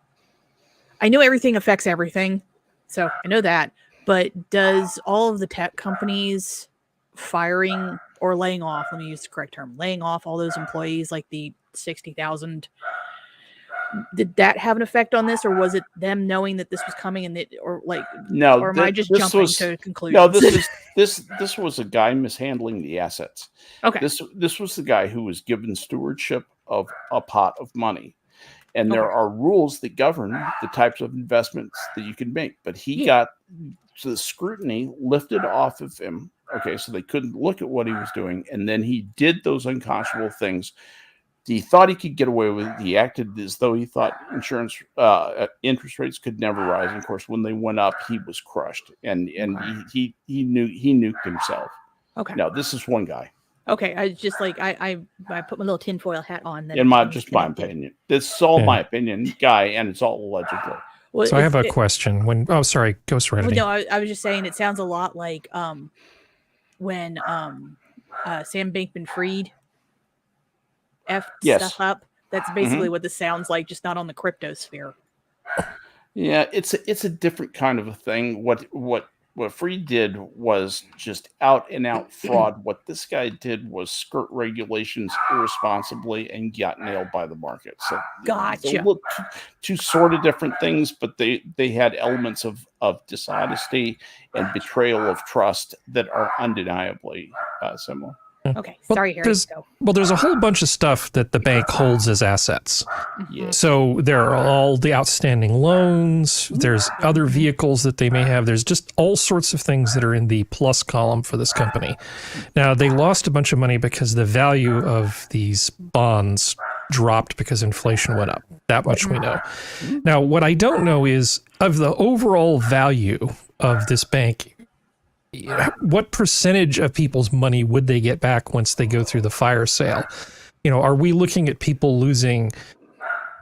know everything affects everything, so I know that. But does all of the tech companies firing or laying off, let me use the correct term, laying off all those employees, like the 60,000, did that have an effect on this, or was it them knowing that this was coming am I just jumping to conclusions?
No, this was a guy mishandling the assets.
Okay.
This was the guy who was given stewardship of a pot of money. And there are rules that govern the types of investments that you can make. But he got the scrutiny lifted off of him Okay, so they couldn't look at what he was doing, and then he did those unconscionable things. He thought he could get away with it. He acted as though he thought interest rates could never rise. And of course, when they went up, he was crushed, and he nuked himself.
Okay.
Now, this is one guy.
Okay, I just like I put my little tinfoil hat on.
In my opinion, this is all my opinion, guy, and it's all allegedly.
Well,
so I have a question. Oh, sorry, go Serenity.
No, I was just saying it sounds a lot like when Sam Bankman-Fried stuff up. That's basically what this sounds like, just not on the crypto sphere.
Yeah, it's a different kind of a thing. What Fried did was just out and out fraud. What this guy did was skirt regulations irresponsibly and got nailed by the market. So
gotcha.
Two sort of different things, but they had elements of dishonesty and betrayal of trust that are undeniably similar.
Okay, sorry, Harry.
There's a whole bunch of stuff that the bank holds as assets.
Yeah.
So there are all the outstanding loans. There's other vehicles that they may have. There's just all sorts of things that are in the plus column for this company. Now, they lost a bunch of money because the value of these bonds dropped because inflation went up. That much we know. Now, what I don't know is, of the overall value of this bank, what percentage of people's money would they get back once they go through the fire sale? Are we looking at people losing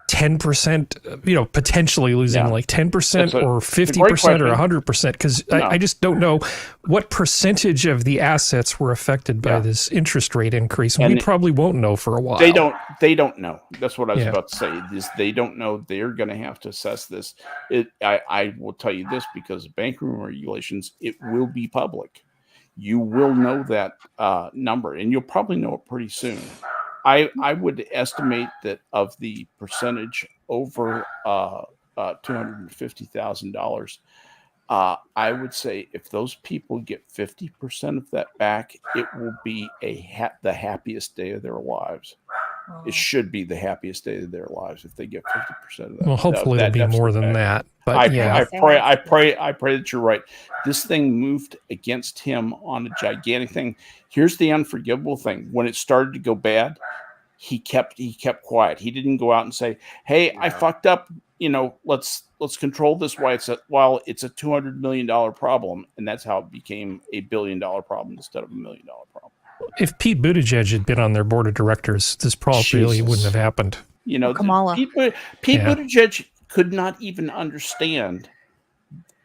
10%, potentially losing like 10% or 50% or 100%? Because I just don't know what percentage of the assets were affected by this interest rate increase. And we probably won't know for a while.
They don't know. That's what I was about to say. They don't know. They're going to have to assess this. I will tell you this, because of bankroom regulations, it will be public. You will know that number, and you'll probably know it pretty soon. I would estimate that of the percentage over $250,000, I would say if those people get 50% of that back, it will be the happiest day of their lives. It should be the happiest day of their lives if they get 50% of that.
Well, hopefully it'll be more than that. But
I pray that you're right. This thing moved against him on a gigantic thing. Here's the unforgivable thing: when it started to go bad, he kept quiet. He didn't go out and say, "Hey, I fucked up. Let's control this while it's a $200 million problem," and that's how it became a $1 billion problem instead of $1 million problem.
If Pete Buttigieg had been on their board of directors, this probably wouldn't have happened.
Kamala.
Pete Buttigieg could not even understand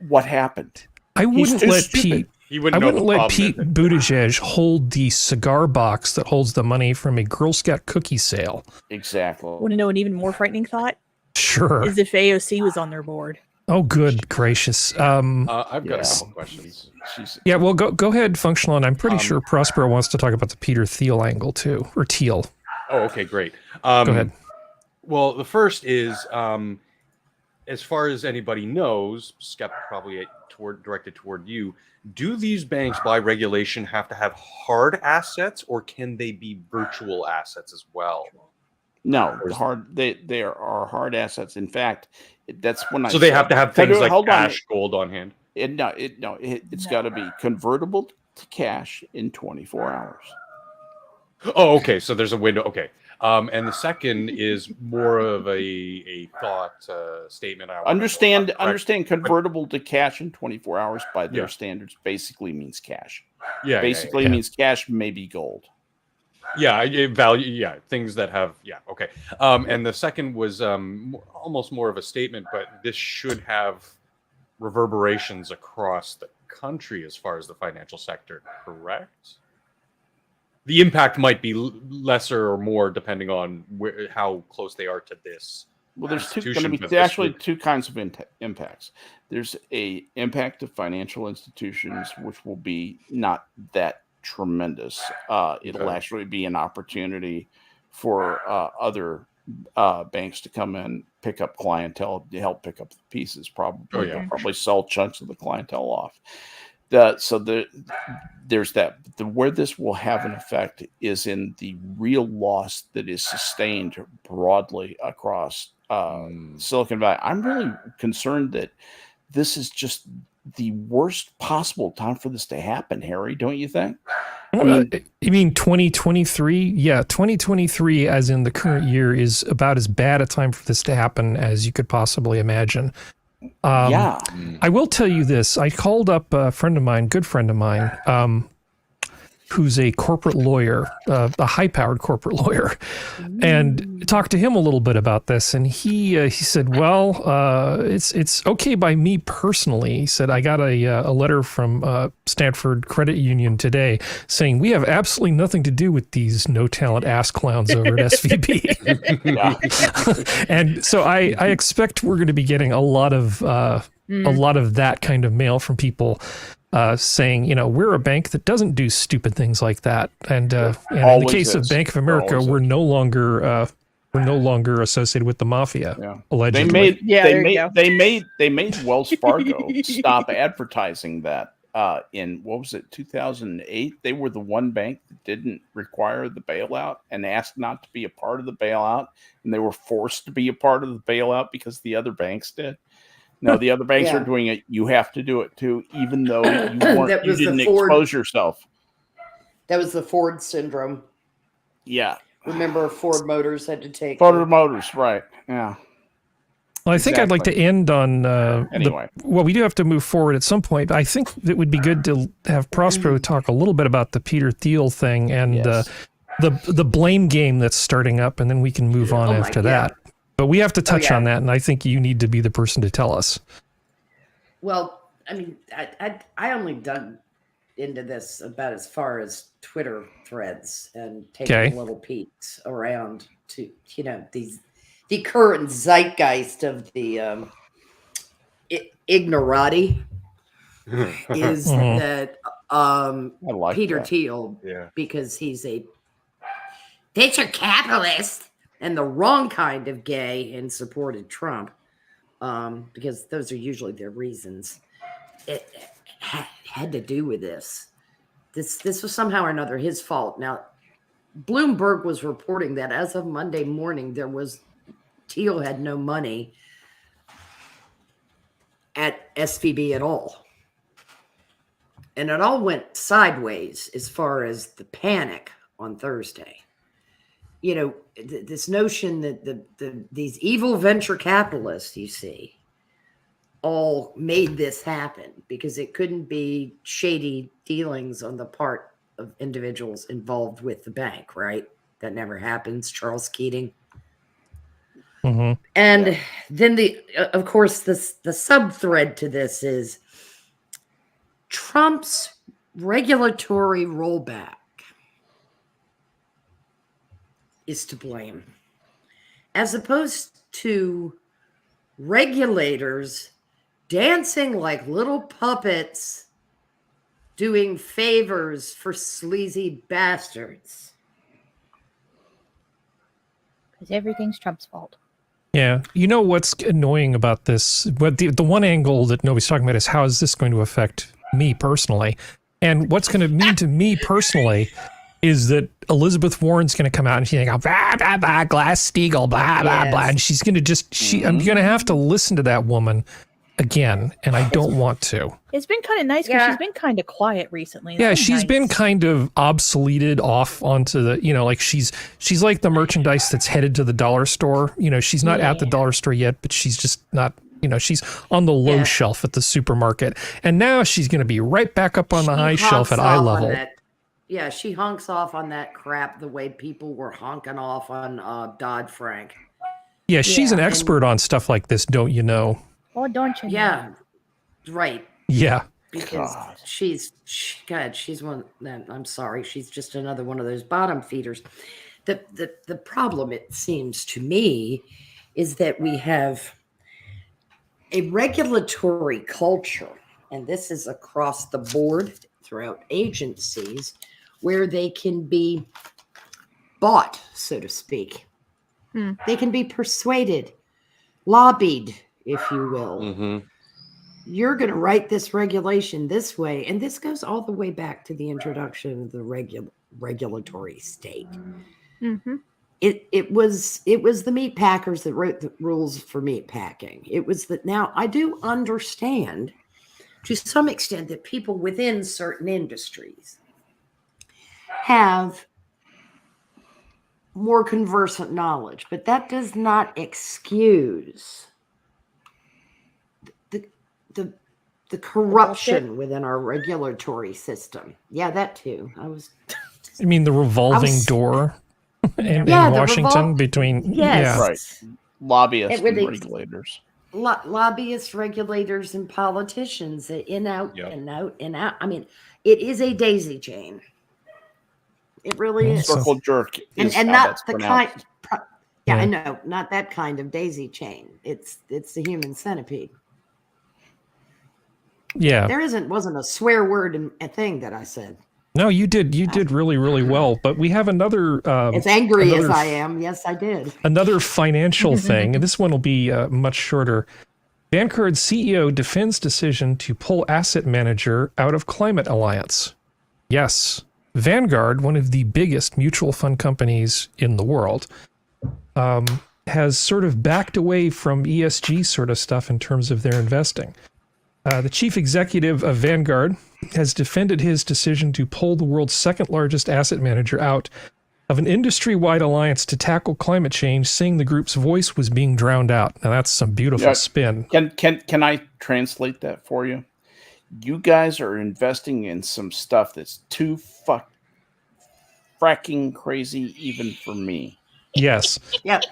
what happened.
I wouldn't let Pete Buttigieg hold the cigar box that holds the money from a Girl Scout cookie sale.
Exactly.
Want to know an even more frightening thought?
Sure.
Is if AOC was on their board.
Oh, good gracious.
I've got a couple questions.
Yeah, well, go ahead, Functional, and I'm pretty sure Prospero wants to talk about the Peter Thiel angle too, or Thiel.
Oh, okay, great.
Go ahead.
Well, the first is, as far as anybody knows, Skep probably directed toward you, do these banks by regulation have to have hard assets, or can they be virtual assets as well?
No, they are hard assets. In fact, that's when
they have to have things like cash, gold on hand.
It's got to be convertible to cash in 24 hours.
Oh, okay. So there's a window. Okay. And the second is more of a thought statement.
Understand convertible to cash in 24 hours by their standards basically means cash.
Yeah.
Basically means cash, maybe gold.
Yeah, things that have, okay. And the second was almost more of a statement, but this should have reverberations across the country as far as the financial sector, correct? The impact might be lesser or more depending on how close they are to this.
Well, there's two kinds of impacts. There's a impact of financial institutions, which will be not that tremendous. It'll actually be an opportunity for other banks to come in, pick up clientele, to help pick up the pieces. Probably sell chunks of the clientele off. There's that. Where this will have an effect is in the real loss that is sustained broadly across Silicon Valley. I'm really concerned that this is just the worst possible time for this to happen, Harry, don't you think?
I mean, you mean 2023? Yeah, 2023, as in the current year, is about as bad a time for this to happen as you could possibly imagine.
Yeah.
I will tell you this. I called up a friend of mine, good friend of mine, who's a corporate lawyer, a high-powered corporate lawyer, and talked to him a little bit about this. And he said, "Well, it's okay by me personally." He said, "I got a letter from Stanford Credit Union today saying we have absolutely nothing to do with these no-talent ass clowns over at SVB." And so I expect we're going to be getting a lot of that kind of mail from people. Saying, we're a bank that doesn't do stupid things like that, and in the case of Bank of America, we're no longer associated with the mafia.
Yeah.
Allegedly,
They made Wells Fargo stop advertising that in 2008. They were the one bank that didn't require the bailout and asked not to be a part of the bailout, and they were forced to be a part of the bailout because the other banks did. No, the other banks are doing it. You have to do it too, even though you didn't expose yourself.
That was the Ford syndrome.
Yeah.
Remember, Ford Motors had to take
Ford Motors, right? Yeah.
Well, I think I'd like to end on
anyway.
Well, we do have to move forward at some point. But I think it would be good to have Prospero talk a little bit about the Peter Thiel thing and the blame game that's starting up, and then we can move on after that. But we have to touch on that, and I think you need to be the person to tell us.
Well, I mean, I only dug into this about as far as Twitter threads and taking little peeks around to, the current zeitgeist of the ignorati is that Peter Thiel, because he's a venture capitalist, and the wrong kind of gay and supported Trump, because those are usually their reasons. It had to do with this. This was somehow or another his fault. Now, Bloomberg was reporting that as of Monday morning, Thiel had no money at SVB at all. And it all went sideways as far as the panic on Thursday. This notion that these evil venture capitalists, you see, all made this happen because it couldn't be shady dealings on the part of individuals involved with the bank, right? That never happens. Charles Keating. Mm-hmm. And then of course, the sub-thread to this is Trump's regulatory rollback is to blame, as opposed to regulators dancing like little puppets doing favors for sleazy bastards.
Because everything's Trump's fault.
Yeah. You know what's annoying about this? But the one angle that nobody's talking about is how is this going to affect me personally? And what's going to mean to me personally is that Elizabeth Warren's going to come out and she's going to go, blah, blah, blah, Glass-Steagall, blah, blah, blah. And she's going to I'm going to have to listen to that woman again, and I don't want to.
It's been kind of nice because she's been kind of quiet recently.
Yeah, she's been kind of obsoleted off onto the, like she's like the merchandise that's headed to the dollar store. She's not at the dollar store yet, but she's just not, she's on the low shelf at the supermarket. And now she's going to be right back up on the high shelf at eye level.
Yeah, she honks off on that crap the way people were honking off on Dodd-Frank.
Yeah, she's an expert on stuff like this, don't you know?
Oh, don't you know?
Yeah, right.
Yeah.
Because she's one, I'm sorry, she's just another one of those bottom feeders. The problem, it seems to me, is that we have a regulatory culture, and this is across the board throughout agencies, where they can be bought, so to speak. They can be persuaded, lobbied, if you will. Mm-hmm. You're going to write this regulation this way, and this goes all the way back to the introduction of the regulatory state. Mm-hmm. It was the meat packers that wrote the rules for meat packing. It was that. Now I do understand to some extent that people within certain industries have more conversant knowledge, but that does not excuse the corruption within our regulatory system. Yeah, that too.
I mean, the revolving door in Washington between
Right. Lobbyists and
They-
regulators.
lobbyists, regulators, and politicians, in out,
Yep.
in out, in out. I mean, it is a daisy chain. It really is.
Circle jerk is
And
how
not
that's
the
pronounced.
kind. I know, not that kind of daisy chain. It's the human centipede.
Yeah.
There wasn't a swear word in a thing that I said.
No, you did really, really well. But we have another.
As angry as I am, yes, I did.
Another financial thing, and this one will be much shorter. Vanguard's CEO defends decision to pull asset manager out of climate alliance. Yes, Vanguard, one of the biggest mutual fund companies in the world, has sort of backed away from ESG sort of stuff in terms of their investing. The chief executive of Vanguard has defended his decision to pull the world's second largest asset manager out of an industry-wide alliance to tackle climate change, saying the group's voice was being drowned out. Now that's some beautiful spin.
Can I translate that for you? You guys are investing in some stuff that's too fracking crazy even for me.
Yes.
Yep.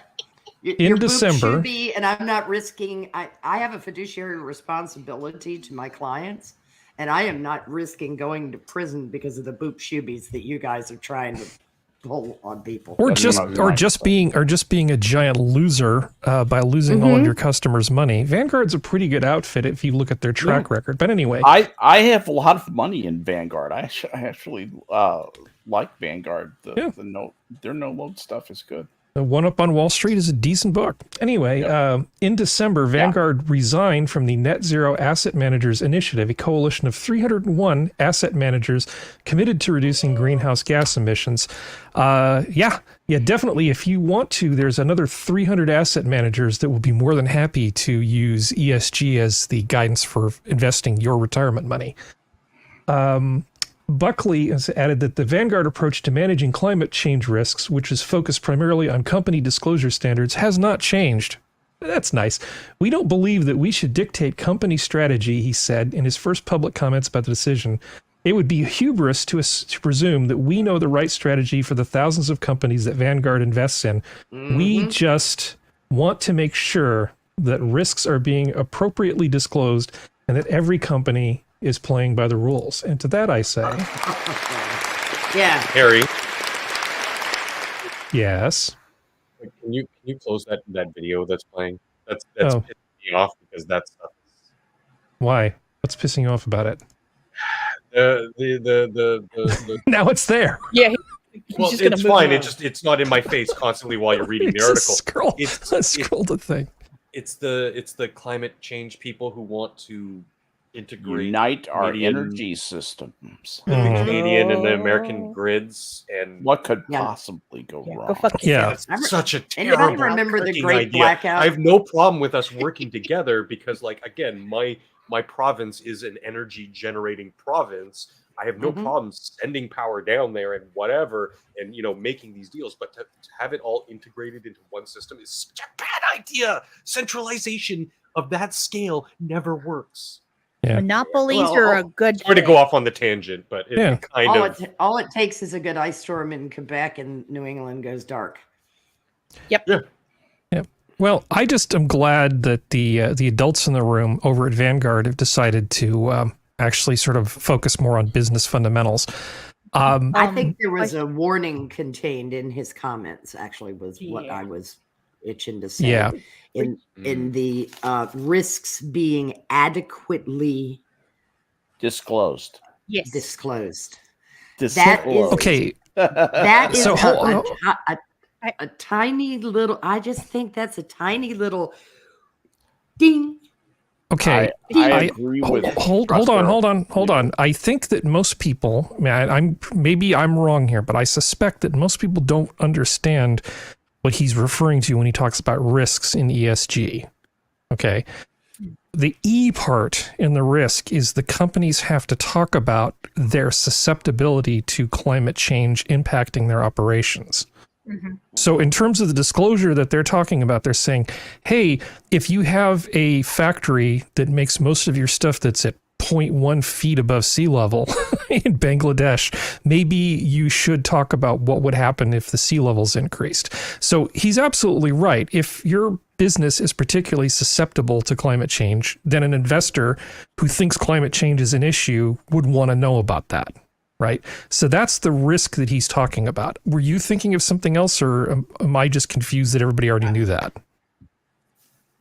In
Your boop
December-
should be, and I'm not risking. I have a fiduciary responsibility to my clients, and I am not risking going to prison because of the boop shoobies that you guys are trying to pull on people.
Or
That's
just
not
or
right.
just being a giant loser by losing all of your customers' money. Vanguard's a pretty good outfit if you look at their track record. But anyway,
I have a lot of money in Vanguard. I actually like Vanguard. Their no load stuff is good.
The One Up on Wall Street is a decent book. Anyway, in December, Vanguard resigned from the Net Zero Asset Managers Initiative, a coalition of 301 asset managers committed to reducing greenhouse gas emissions. Definitely. If you want to, there's another 300 asset managers that will be more than happy to use ESG as the guidance for investing your retirement money. Buckley has added that the Vanguard approach to managing climate change risks, which is focused primarily on company disclosure standards, has not changed. That's nice. We don't believe that we should dictate company strategy, he said in his first public comments about the decision. It would be hubris to presume that we know the right strategy for the thousands of companies that Vanguard invests in. We just want to make sure that risks are being appropriately disclosed and that every company is playing by the rules. And to that I say,
Harry,
yes.
can you close that video that's playing? That's pissing me off because that stuff is...
Why? What's pissing you off about it?
The
Now it's there.
Yeah.
well, it's fine. It's not in my face constantly while you're reading the article.
Scroll the thing.
It's the climate change people who want to integrate
Unite our
Canadian-
energy systems.
the Canadian and the American grids, and
What could possibly go wrong?
Go fuck
Yeah.
it's such a
Anybody
terrible
remember the
freaking
Great
idea.
Blackout?
I have no problem with us working together because, like, again, my province is an energy generating province. I have no problem sending power down there and whatever, and making these deals. But to have it all integrated into one system is such a bad idea. Centralization of that scale never works.
Yeah.
Monopolies are a good
Sorry to
thing.
go off on the tangent, but it kind of.
All it takes is a good ice storm in Quebec and New England goes dark.
Yep.
Yeah.
Well, I just am glad that the adults in the room over at Vanguard have decided to actually sort of focus more on business fundamentals.
I think there was a warning contained in his comments, actually, was what I was itching to say.
Yeah.
In the risks being adequately
Disclosed.
Yes.
disclosed.
Disclosed.
Okay.
That is
So
a tiny little, I just think that's a tiny little ding.
Okay.
I agree with
Hold on. I think that most people, maybe I'm wrong here, but I suspect that most people don't understand what he's referring to when he talks about risks in ESG. Okay. The E part in the risk is the companies have to talk about their susceptibility to climate change impacting their operations. So in terms of the disclosure that they're talking about, they're saying, hey, if you have a factory that makes most of your stuff that's at 0.1 feet above sea level in Bangladesh, maybe you should talk about what would happen if the sea levels increased. So he's absolutely right. If your business is particularly susceptible to climate change, then an investor who thinks climate change is an issue would want to know about that. Right. So that's the risk that he's talking about. Were you thinking of something else, or am I just confused that everybody already knew that?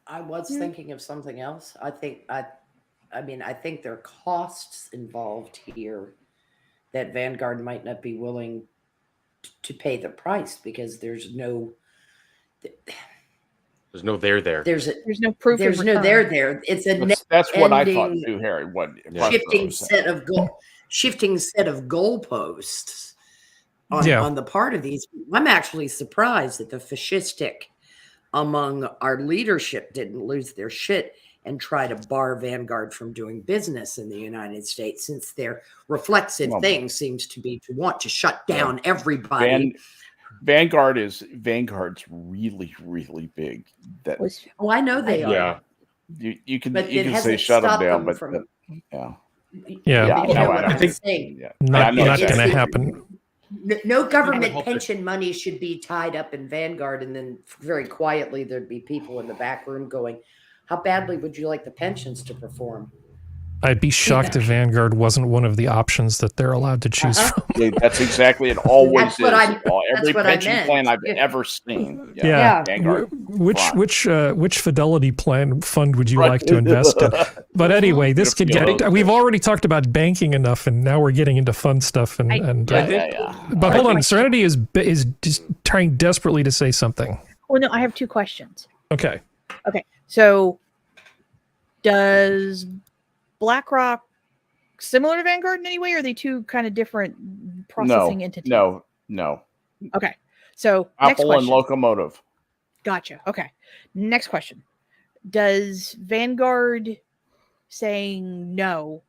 I was thinking of something else. I think there are costs involved here that Vanguard might not be willing to pay the price, because there's no
there there.
There's
no proof.
There's no there. It's a
That's what I thought too, Harry. What shifting set of goalposts on the part of these. I'm actually surprised that the fascistic among our leadership didn't lose their shit and try to bar Vanguard from doing business in the United States, since their reflexive thing seems to be to want to shut down everybody. Vanguard's really, really big.
I know they are.
Yeah,
you can say shut them down, but
I think not going to happen.
No government pension money should be tied up in Vanguard, and then very quietly there'd be people in the back room going, how badly would you like the pensions to perform?
I'd be shocked if Vanguard wasn't one of the options that they're allowed to choose from.
Yeah, that's exactly it. Always is. Every pension plan I've ever seen. Vanguard.
Which Fidelity plan fund would you like to invest in? But anyway, this could get. We've already talked about banking enough, and now we're getting into fun stuff. But hold on, Serenity is just trying desperately to say something.
Well, no, I have two questions.
Okay.
So, does BlackRock similar to Vanguard in any way, or are they two kind of different processing entities?
No.
Okay. So
Apple and Locomotive.
Gotcha. Okay. Next question. Does Vanguard saying no,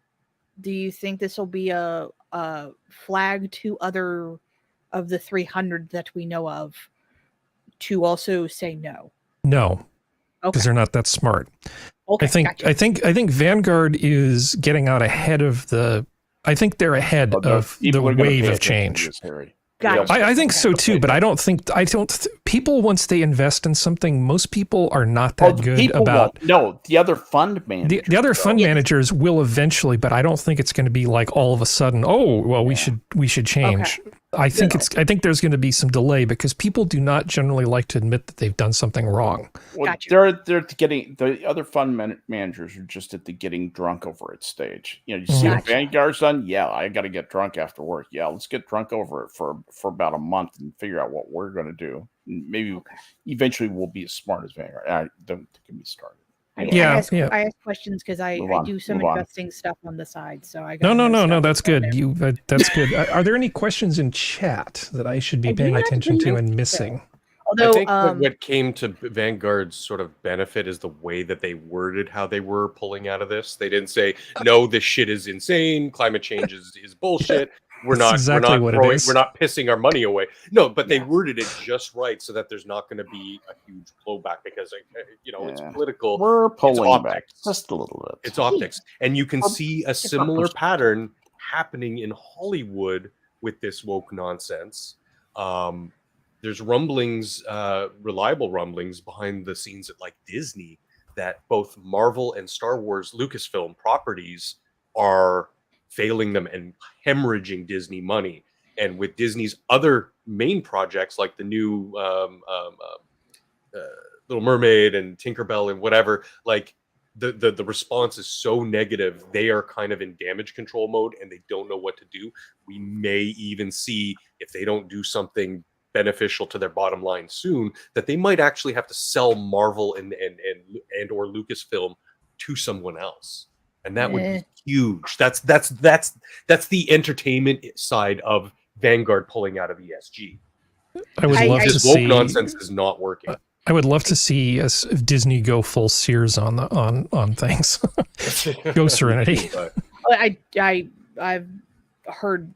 do you think this will be a flag to other of the 300 that we know of to also say no?
No. Because they're not that smart. Okay, I think Vanguard is getting out ahead of the. I think they're ahead of the wave of change.
Gotcha.
I think so too, but I don't. People, once they invest in something, most people are not that good about.
No, the other fund managers.
The other fund managers will eventually, but I don't think it's going to be like all of a sudden. Oh, well, we should change. Okay. I think there's going to be some delay, because people do not generally like to admit that they've done something wrong.
Well, they're getting, the other fund managers are just at the getting drunk over it stage. You see what Vanguard's done? Yeah, I got to get drunk after work. Yeah, let's get drunk over it for about a month and figure out what we're going to do. Maybe eventually we'll be as smart as Vanguard. Don't get me started.
I ask questions because I do some investing stuff on the side. So I
no, that's good. That's good. Are there any questions in chat that I should be paying attention to and missing?
Although, I think what came to Vanguard's sort of benefit is the way that they worded how they were pulling out of this. They didn't say, no, this shit is insane. Climate change is bullshit. We're not pissing our money away. No, but they worded it just right so that there's not going to be a huge blowback, because it's political.
We're pulling back just a little bit.
It's optics, and you can see a similar pattern happening in Hollywood with this woke nonsense. There's rumblings, reliable rumblings behind the scenes at like Disney, that both Marvel and Star Wars Lucasfilm properties are failing them and hemorrhaging Disney money. And with Disney's other main projects, like the new Little Mermaid and Tinkerbell and whatever, like the response is so negative. They are kind of in damage control mode, and they don't know what to do. We may even see, if they don't do something beneficial to their bottom line soon, that they might actually have to sell Marvel and or Lucasfilm to someone else. And that would be huge. That's the entertainment side of Vanguard pulling out of ESG.
I would love to see.
Woke nonsense is not working.
I would love to see Disney go full Sears on things. Go Serenity.
I've heard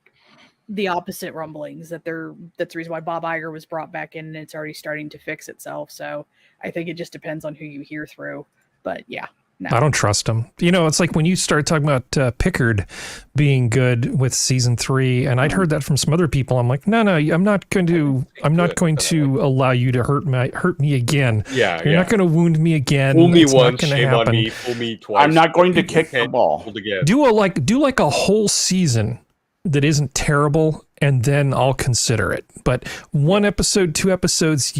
the opposite rumblings that's the reason why Bob Iger was brought back in, and it's already starting to fix itself. So I think it just depends on who you hear through. But yeah. No.
I don't trust him. It's like when you started talking about Pickard being good with season 3, and I'd heard that from some other people. I'm like, no, I'm not going to allow you to hurt me again.
Yeah,
you're not going to wound me again.
Fool me
it's
once,
not
shame
happen.
on me. Fool me twice.
I'm not going to kick the ball.
Do like a whole season that isn't terrible, and then I'll consider it. But 1 episode, 2 episodes,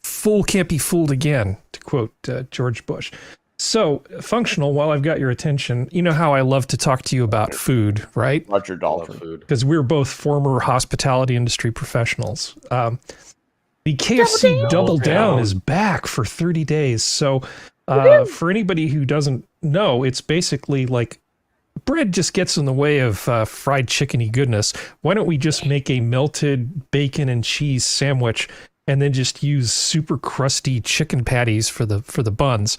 fool can't be fooled again, to quote George Bush. So, Functional, while I've got your attention, you know how I love to talk to you about food, right?
Roger Daltrey.
Food.
Because we're both former hospitality industry professionals. The KFC Double Down is back for 30 days. So, for anybody who doesn't know, it's basically like bread just gets in the way of fried chickeny goodness. Why don't we just make a melted bacon and cheese sandwich and then just use super crusty chicken patties for the buns?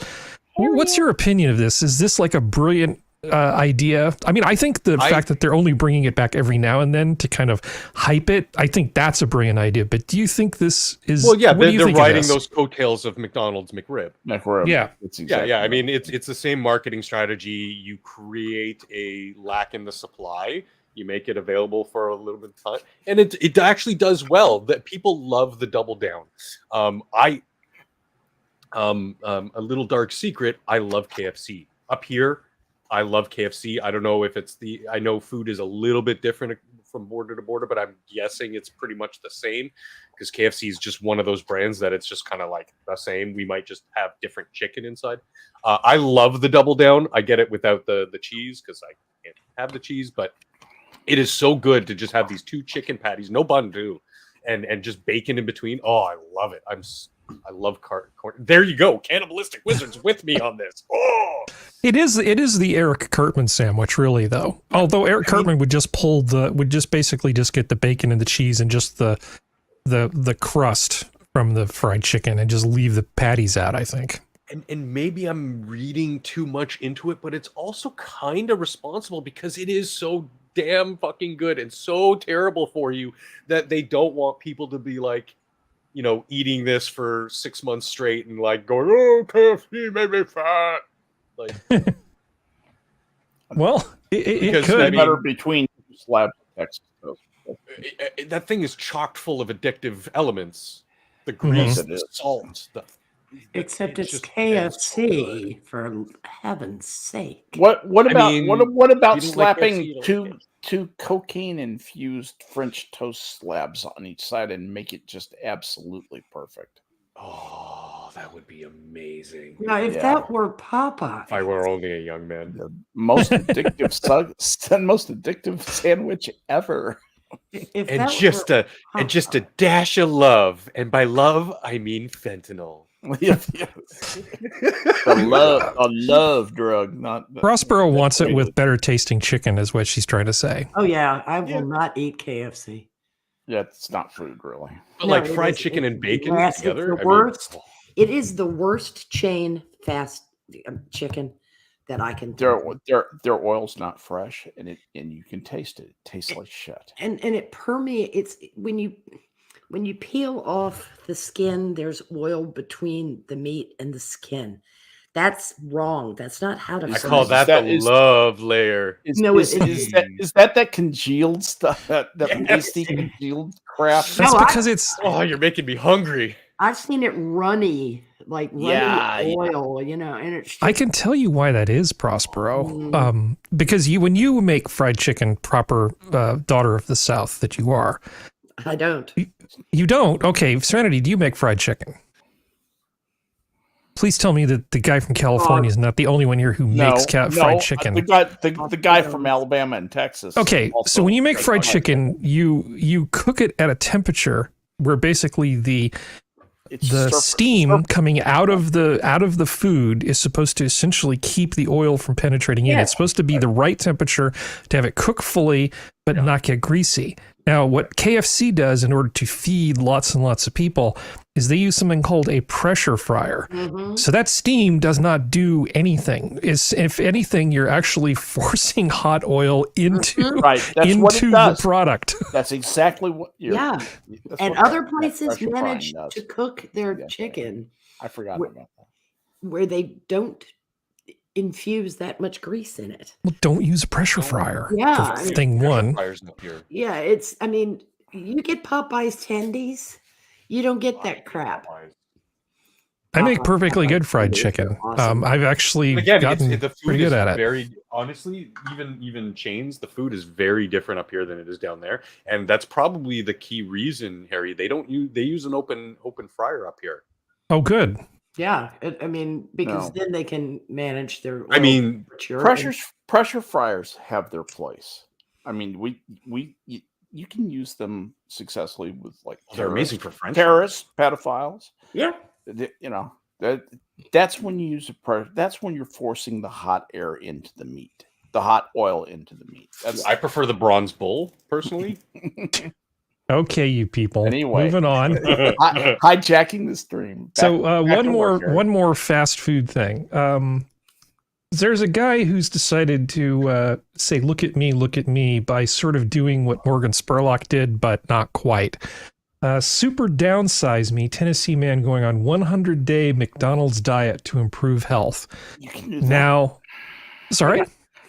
What's your opinion of this? Is this like a brilliant idea? I mean, I think the fact that they're only bringing it back every now and then to kind of hype it, I think that's a brilliant idea. But do you think this is...
Well, yeah, they're riding
this?
those coattails of McDonald's McRib.
Yeah.
Exactly
I mean, it's the same marketing strategy. You create a lack in the supply. You make it available for a little bit of time. And it actually does well. That people love the Double Down. A little dark secret, I love KFC. Up here, I love KFC. I don't know if I know food is a little bit different from border to border, but I'm guessing it's pretty much the same because KFC is just one of those brands that it's just kind of like the same. We might just have different chicken inside. I love the Double Down. I get it without the cheese because I can't have the cheese, but it is so good to just have these 2 chicken patties, no bun too, and just bacon in between. Oh, I love it. I love corn. There you go, Cannibalistic Wizards with me on this. Oh,
it is the Eric Cartman sandwich, really, though. Although Eric Cartman would just basically get the bacon and the cheese and just the crust from the fried chicken and just leave the patties out, I think.
And maybe I'm reading too much into it, but it's also kind of responsible because it is so damn fucking good and so terrible for you that they don't want people to be like, eating this for 6 months straight and like going, oh, KFC made me fat. Like,
well, it could.
Better between slabs of Texas toast.
That thing is chock full of addictive elements. The grease, the salt,
Except it's KFC, for heaven's sake.
What about what about
you don't
slapping
like KFC,
two cocaine infused French toast slabs on each side and make it just absolutely perfect?
Oh, that would be amazing.
Now, if that were Papa,
If I were only a young man.
The most addictive sandwich ever.
And just a dash of love, and by love I mean fentanyl.
A love drug, not
Prospero wants it with better tasting chicken, is what she's trying to say.
oh yeah, I will not eat KFC.
Yeah, it's not food, really.
But like fried chicken and bacon together.
It's the worst. It is the worst chain fast chicken that I can.
Their oil's not fresh, and you can taste it. It tastes like shit.
And it permeates. It's when you peel off the skin, there's oil between the meat and the skin. That's wrong. That's not how to.
I call that the love layer.
Is that congealed stuff? That pasty congealed crap?
That's because it's.
Oh, you're making me hungry.
I've seen it runny oil, and it's.
I can tell you why that is, Prospero. Because when you make fried chicken, proper daughter of the South that you are.
I don't.
You don't? Okay, Serenity, do you make fried chicken? Please tell me that the guy from California is not the only one here who makes fried chicken.
The guy from Alabama and Texas.
Okay, so when you make fried chicken, you cook it at a temperature where basically the steam coming out of the food is supposed to essentially keep the oil from penetrating in. It's supposed to be the right temperature to have it cook fully but not get greasy. Now, what KFC does in order to feed lots and lots of people is they use something called a pressure fryer. So that steam does not do anything. If anything, you're actually forcing hot oil into, the product.
That's exactly what
and other places manage to cook their chicken.
I forgot about that.
Where they don't infuse that much grease in it.
Well, don't use a pressure fryer.
Yeah.
Thing one.
Yeah, I mean, you get Popeye's tendies, you don't get that crap.
I make perfectly good fried chicken.
Awesome.
I've actually gotten
the food
pretty good at it.
Very honestly, even chains, the food is very different up here than it is down there, and that's probably the key reason, Harry. They use an open fryer up here.
Oh, good.
Yeah, I mean, because then they can manage their.
Pressure fryers have their place. I mean, you can use them successfully with like
they're amazing for French
terrorists, pedophiles.
Yeah,
you know that's when you use that's when you're forcing the hot air into the meat, the hot oil into the meat.
I prefer the bronze bull personally.
Okay, you people.
Anyway,
moving on.
Hijacking the stream.
One more fast food thing. There's a guy who's decided to say, look at me, by sort of doing what Morgan Spurlock did, but not quite. Super downsize me, Tennessee man going on 100-day McDonald's diet to improve health.
You can do that.
Now, sorry?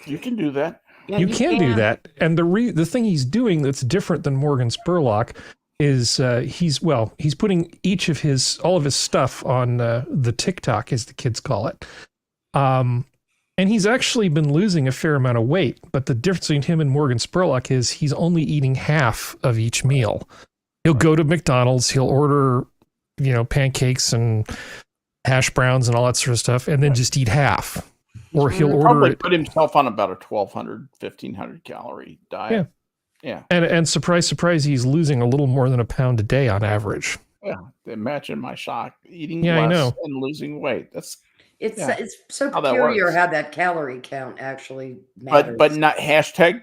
You can do that.
Yeah,
you can do that. And the thing he's doing that's different than Morgan Spurlock is he's putting all of his stuff on the TikTok, as the kids call it. And he's actually been losing a fair amount of weight, but the difference between him and Morgan Spurlock is he's only eating half of each meal. He'll go to McDonald's, he'll order, pancakes and hash browns and all that sort of stuff, and then just eat half. Or he'll
probably put himself on about a 1,200, 1,500 calorie diet. Yeah.
And surprise, surprise, he's losing a little more than a pound a day on average.
Yeah. Imagine my shock eating
I know.
less and losing weight.
It's so peculiar how that calorie count actually matters.
But not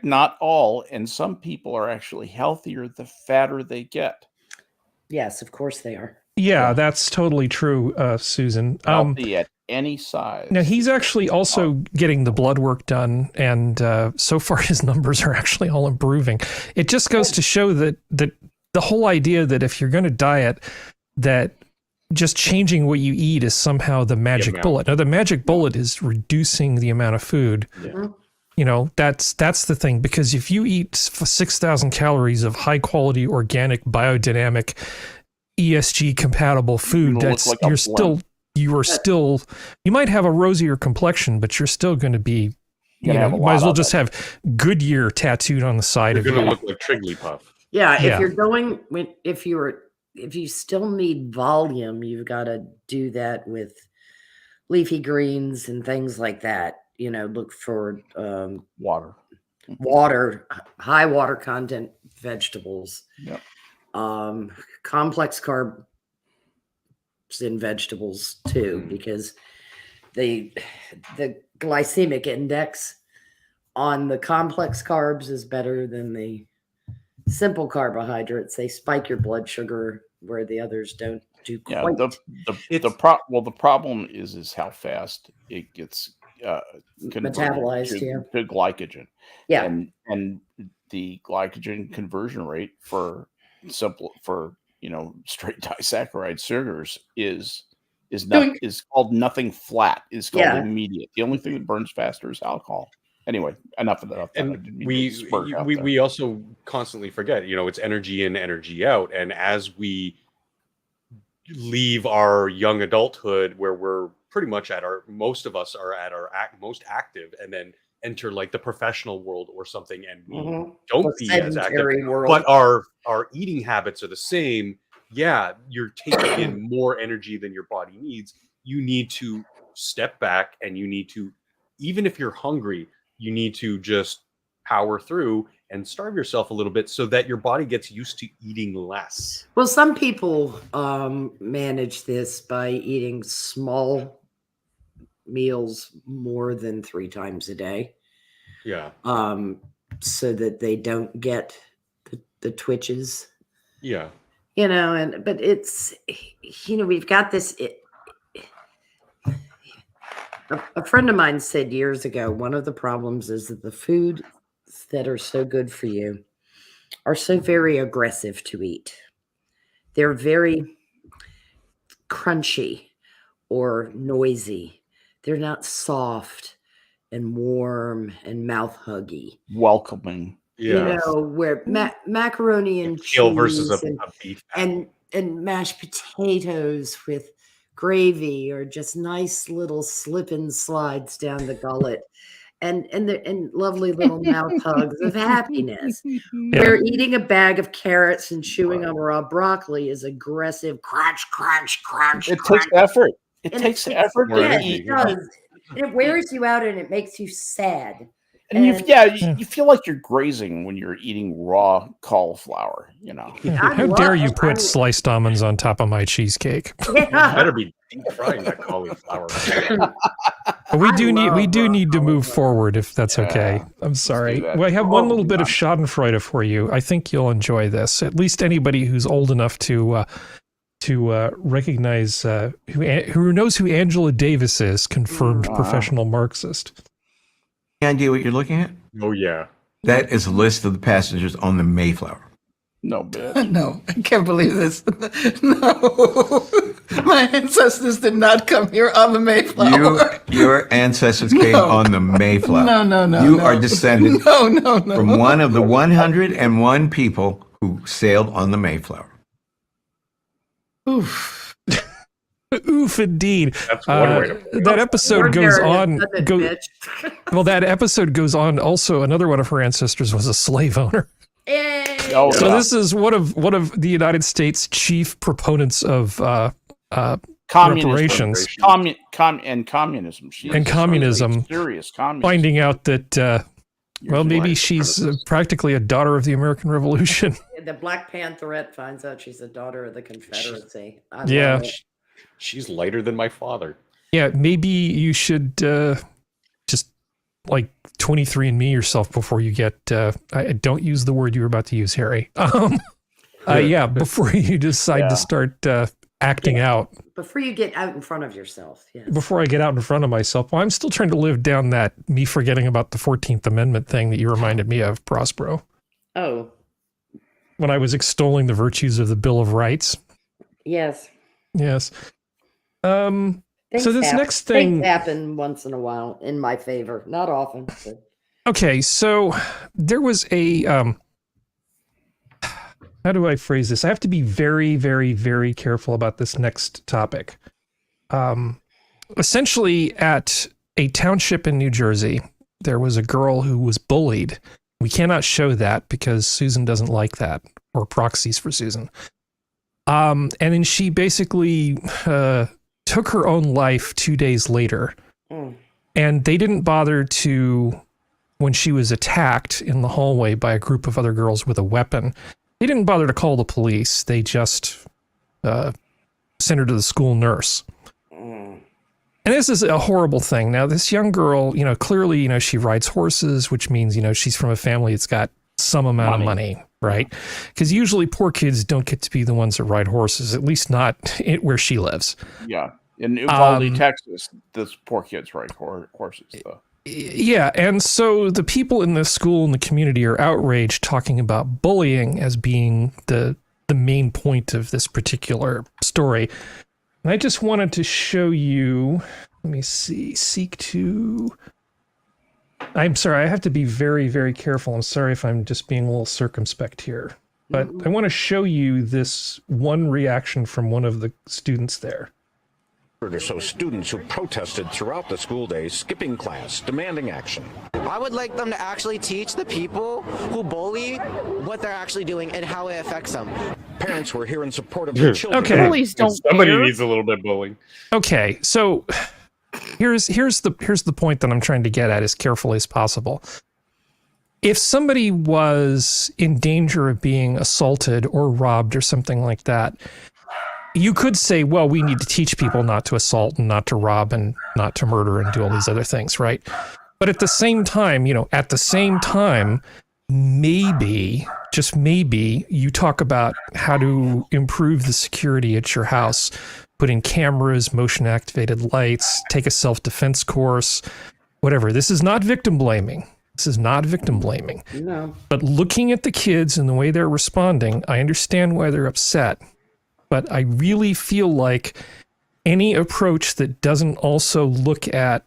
not all. And some people are actually healthier the fatter they get.
Yes, of course they are.
Yeah, that's totally true, Susan.
Healthy at any size.
Now, he's actually also getting the blood work done, and so far his numbers are actually all improving. It just goes to show that the whole idea that if you're going to diet, that just changing what you eat is somehow the magic bullet. Now, the magic bullet is reducing the amount of food. Yeah. That's the thing, because if you eat 6,000 calories of high quality, organic, biodynamic, ESG compatible food, you might have a rosier complexion, but you're still going to be, you might as well just have Goodyear tattooed on the side of you.
You're going to look like Trigglypuff.
Yeah, if you still need volume, you've got to do that with leafy greens and things like that. Look for
water,
high water content vegetables.
Yep.
Complex carbs in vegetables too, because the glycemic index on the complex carbs is better than the simple carbohydrates. They spike your blood sugar where the others don't do quite.
The problem is how fast it gets
metabolized
to glycogen.
Yeah,
and the glycogen conversion rate for straight disaccharide sugars is called nothing flat. It's called immediate. The only thing that burns faster is alcohol. Anyway, enough of that.
And we also constantly forget, it's energy in, energy out. And as we leave our young adulthood, where we're pretty much most of us are at our most active, and then enter like the professional world or something, and we don't be as active, but our eating habits are the same. Yeah, you're taking in more energy than your body needs. You need to step back, and you need to, even if you're hungry, you need to just power through and starve yourself a little bit so that your body gets used to eating less.
Well, some people manage this by eating small meals more than 3 times a day.
Yeah.
So that they don't get the twitches.
Yeah.
But it's, we've got this. A friend of mine said years ago, one of the problems is that the foods that are so good for you are so very aggressive to eat. They're very crunchy or noisy. They're not soft and warm and mouth huggy.
Welcoming.
Yeah.
Where macaroni and
Kale
cheese
versus a beef.
and mashed potatoes with gravy or just nice little slip and slides down the gullet and lovely little mouth hugs of happiness. Where eating a bag of carrots and chewing on raw broccoli is aggressive crunch, crunch, crunch.
It
crunch.
takes effort. It
And
takes effort
more
to
energy.
eat.
It does. And it wears you out and it makes you sad.
And you feel like you're grazing when you're eating raw cauliflower,
How dare you put sliced almonds on top of my cheesecake?
Yeah.
Better be deep frying that cauliflower.
But we do need to move forward if that's okay. I'm sorry. Well, I have one little bit of Schadenfreude for you. I think you'll enjoy this. At least anybody who's old enough to recognize who knows who Angela Davis is, confirmed professional Marxist.
Any idea what you're looking at?
Oh, yeah.
That is a list of the passengers on the Mayflower.
No, bitch.
No, I can't believe this. No, my ancestors did not come here on the Mayflower.
Your ancestors came on the Mayflower.
No.
You are descended
No.
from one of the 101 people who sailed on the Mayflower.
Oof.
Oof, indeed.
That's one way to put it.
That episode goes on. That episode goes on. Also, another one of her ancestors was a slave owner.
Oh,
So
yeah.
this is one of the United States' chief proponents of
Communism.
reparations.
Communism. She's
And communism.
Serious communism.
Finding out that maybe she's practically a daughter of the American Revolution.
The Black Pantherette finds out she's a daughter of the Confederacy. I
Yeah.
love it.
She's lighter than my father.
Yeah, maybe you should just like 23andMe yourself before you get. I don't use the word you were about to use, Harry. Before you decide to start acting out.
Before you get out in front of yourself. Yes.
Before I get out in front of myself, well, I'm still trying to live down that me forgetting about the 14th Amendment thing that you reminded me of, Prospero,
Oh,
when I was extolling the virtues of the Bill of Rights.
yes.
Yes.
Things
So this
happen.
next thing.
Things happen once in a while in my favor. Not often. But.
Okay, so there was a how do I phrase this? I have to be very, very, very careful about this next topic. Essentially, at a township in New Jersey, there was a girl who was bullied. We cannot show that because Susan doesn't like that, or proxies for Susan. And then she basically took her own life 2 days later. And they didn't bother to, when she was attacked in the hallway by a group of other girls with a weapon, they didn't bother to call the police. They just sent her to the school nurse. And this is a horrible thing. Now, this young girl, clearly, she rides horses, which means, she's from a family that's got some amount of money, right? Because usually poor kids don't get to be the ones that ride horses, at least not where she lives.
Yeah. In Uvalde, Texas, those poor kids ride horses, though.
Yeah, and so the people in the school and the community are outraged, talking about bullying as being the main point of this particular story. And I just wanted to show you, let me see, I'm sorry, I have to be very, very careful. I'm sorry if I'm just being a little circumspect here. But I want to show you this one reaction from one of the students there.
Or so students who protested throughout the school day, skipping class, demanding action.
I would like them to actually teach the people who bully what they're actually doing and how it affects them.
Parents were here in support of their children.
Okay.
Bullies don't
Somebody
care.
needs a little bit of bullying.
Okay, so here's the point that I'm trying to get at as carefully as possible. If somebody was in danger of being assaulted or robbed or something like that, you could say, well, we need to teach people not to assault and not to rob and not to murder and do all these other things, right? But at the same time, maybe, just maybe, you talk about how to improve the security at your house, put in cameras, motion activated lights, take a self-defense course, whatever. This is not victim blaming. This is not victim blaming.
No.
But looking at the kids and the way they're responding, I understand why they're upset. But I really feel like any approach that doesn't also look at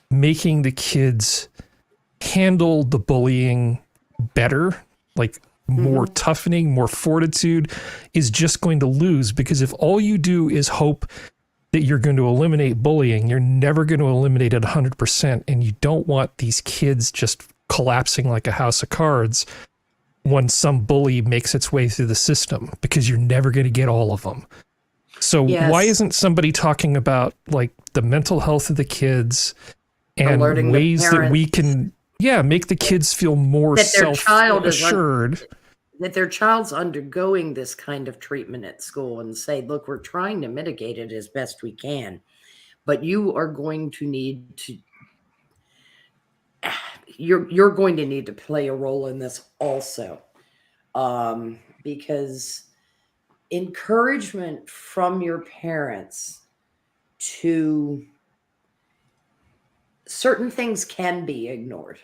making the kids handle the bullying better, like more toughening, more fortitude, is just going to lose. Because if all you do is hope that you're going to eliminate bullying, you're never going to eliminate it 100%. And you don't want these kids just collapsing like a house of cards when some bully makes its way through the system, because you're never going to get all of them. So why isn't somebody talking about like the mental health of the kids and
Alerting
ways
the
that
parents
we can, make the kids feel more
that their child is
self-assured?
That their child's undergoing this kind of treatment at school, and say, look, we're trying to mitigate it as best we can, but you are going to need to, you're going to need to play a role in this also. Because encouragement from your parents to certain things can be ignored.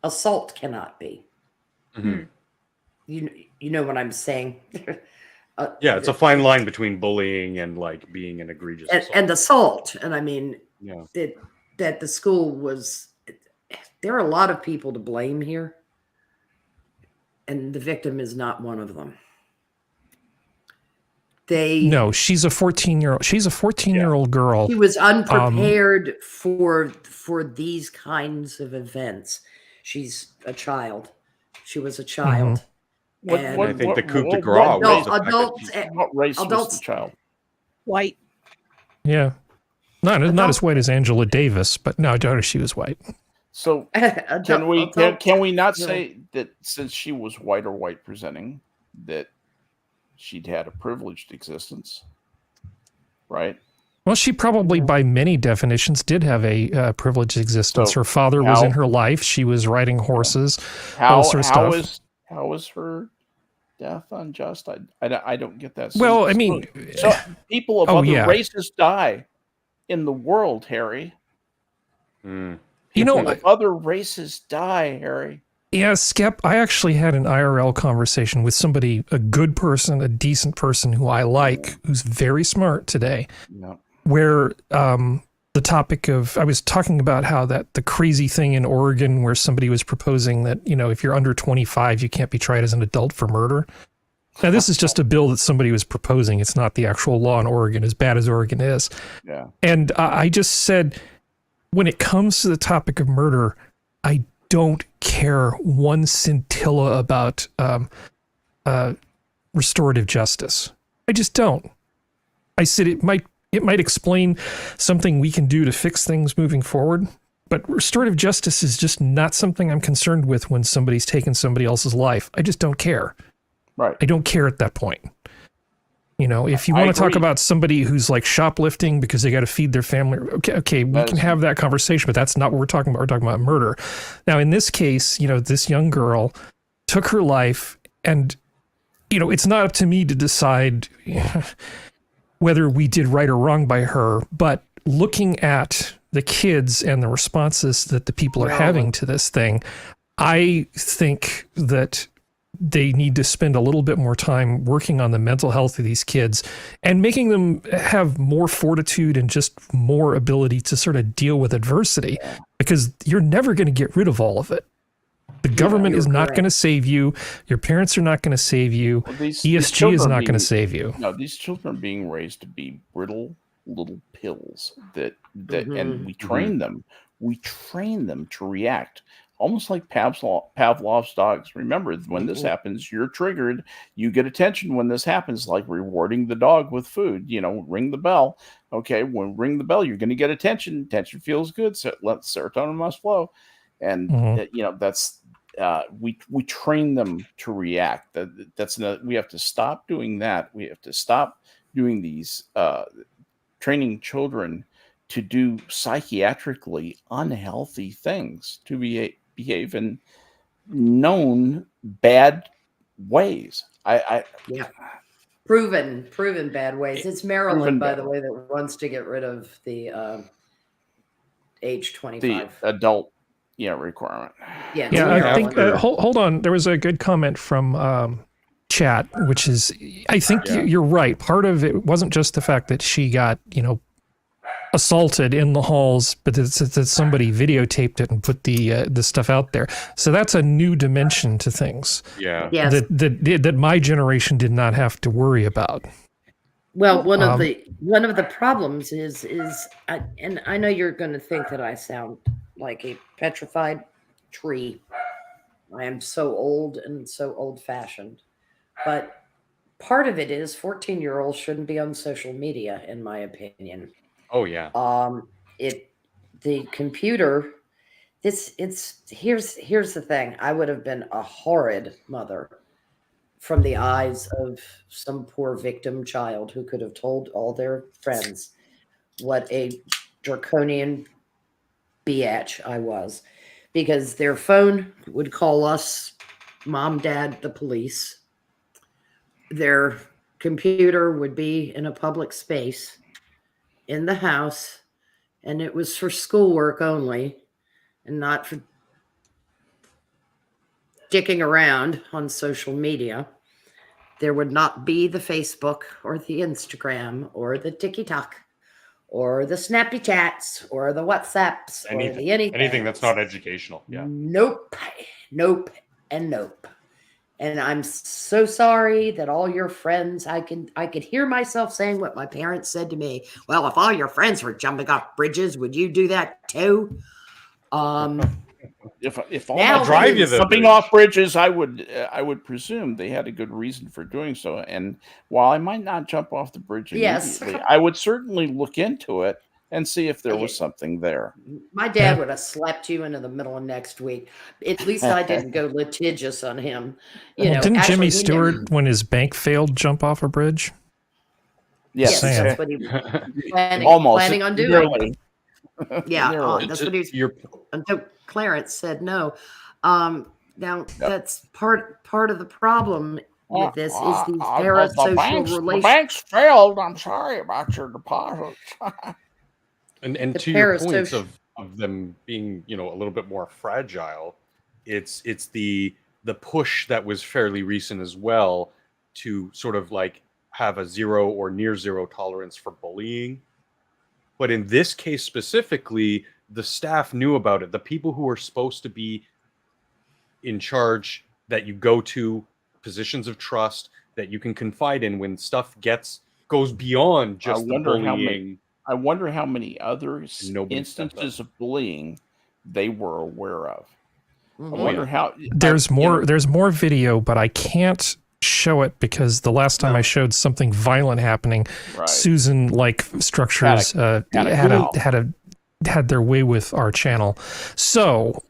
Assault cannot be.
Mhm.
You know what I'm saying?
Yeah, it's a fine line between bullying and like being an egregious
and assault. And I mean,
yeah.
that the school was, there are a lot of people to blame here, and the victim is not one of them.
No, she's a 14-year-old. She's a 14-year-old girl.
She was unprepared for these kinds of events. She's a child. She was a child.
I think the coup de grace was
what race was the child?
White.
Yeah. Not as white as Angela Davis, but no, I doubt she was white.
So can we not say that since she was white or white presenting, that she'd had a privileged existence, right?
Well, she probably, by many definitions, did have a privileged existence.
So
her father was in her life. She was riding horses. All sort of stuff.
How is her death unjust? I don't get that.
Well, I mean,
so people of other races die in the world, Harry. People of other races die, Harry.
Yeah, Skep, I actually had an IRL conversation with somebody, a good person, a decent person who I like, who's very smart today, where the topic of, I was talking about how the crazy thing in Oregon where somebody was proposing that, if you're under 25, you can't be tried as an adult for murder. Now, this is just a bill that somebody was proposing. It's not the actual law in Oregon, as bad as Oregon is.
Yeah.
And I just said, when it comes to the topic of murder, I don't care one scintilla about restorative justice. I just don't. I said it might explain something we can do to fix things moving forward, but restorative justice is just not something I'm concerned with when somebody's taken somebody else's life. I just don't care.
Right.
I don't care at that point. If you want to talk about somebody who's like shoplifting because they got to feed their family, okay, we can have that conversation, but that's not what we're talking about. We're talking about murder. Now, in this case, this young girl took her life, and, it's not up to me to decide whether we did right or wrong by her, but looking at the kids and the responses that the people are having to this thing, I think that they need to spend a little bit more time working on the mental health of these kids and making them have more fortitude and just more ability to sort of deal with adversity, because you're never going to get rid of all of it. The government is not going to save you. Your parents are not going to save you. ESG is not going to save you.
No, these children are being raised to be brittle little pills and we train them. We train them to react. Almost like Pavlov's dogs. Remember, when this happens, you're triggered. You get attention when this happens, like rewarding the dog with food. Ring the bell. Okay, when ring the bell, you're going to get attention. Attention feels good. So serotonin must flow. And that's we train them to react. We have to stop doing that. We have to stop doing these training children to do psychiatrically unhealthy things, to behave in known bad ways.
Yeah. Proven bad ways. It's Maryland, by the
bad
way, that wants to get rid of the age 25.
the adult requirement.
Yeah,
Yeah, I think.
Maryland.
Hold on. There was a good comment from chat, which is, I think you're right. Part of it wasn't just the fact that she got, assaulted in the halls, but that somebody videotaped it and put the stuff out there. So that's a new dimension to things.
Yeah.
Yes.
That my generation did not have to worry about.
Well, one of the problems is and I know you're going to think that I sound like a petrified tree. I am so old and so old-fashioned, but part of it is 14-year-olds shouldn't be on social media, in my opinion.
Oh yeah.
The computer. Here's the thing. I would have been a horrid mother from the eyes of some poor victim child who could have told all their friends what a draconian biatch I was, because their phone would call us, mom, dad, the police. Their computer would be in a public space in the house, and it was for schoolwork only and not for dicking around on social media. There would not be the Facebook or the Instagram or the TikTok or the Snappy Chats or the WhatsApps or the
anything that's not educational. Yeah.
Nope, and nope. And I'm so sorry that all your friends, I could hear myself saying what my parents said to me. Well, if all your friends were jumping off bridges, would you do that too?
If all
Now
my
drive you
friends
the
jumping
bridge.
off bridges, I would presume they had a good reason for doing so. And while I might not jump off the bridge
Yes.
immediately, I would certainly look into it and see if there was something there.
My dad would have slapped you into the middle of next week. At least I didn't go litigious on him.
Didn't
actually,
Jimmy
he
Stewart, when his bank failed, jump off a bridge?
Yes,
Yes,
Saying.
that's what he was planning on doing.
Nearly.
Yeah,
Nearly.
that's what he was.
You're
Until Clarence said no. Now that's part of the problem with this is these parasocial
the
relations.
banks failed. I'm sorry about your deposits.
and
The
to your points
parasocial-
of them being a little bit more fragile, it's the push that was fairly recent as well to sort of like have a zero or near zero tolerance for bullying. But in this case specifically, the staff knew about it. The people who are supposed to be in charge, that you go to, positions of trust that you can confide in when stuff goes beyond just the bullying.
I wonder how many other
Nobody stepped
instances of bullying they were aware of.
Mhm.
I wonder how.
There's more video, but I can't show it because the last time I showed something violent happening,
Right.
Susan-like structures had their way with our channel. So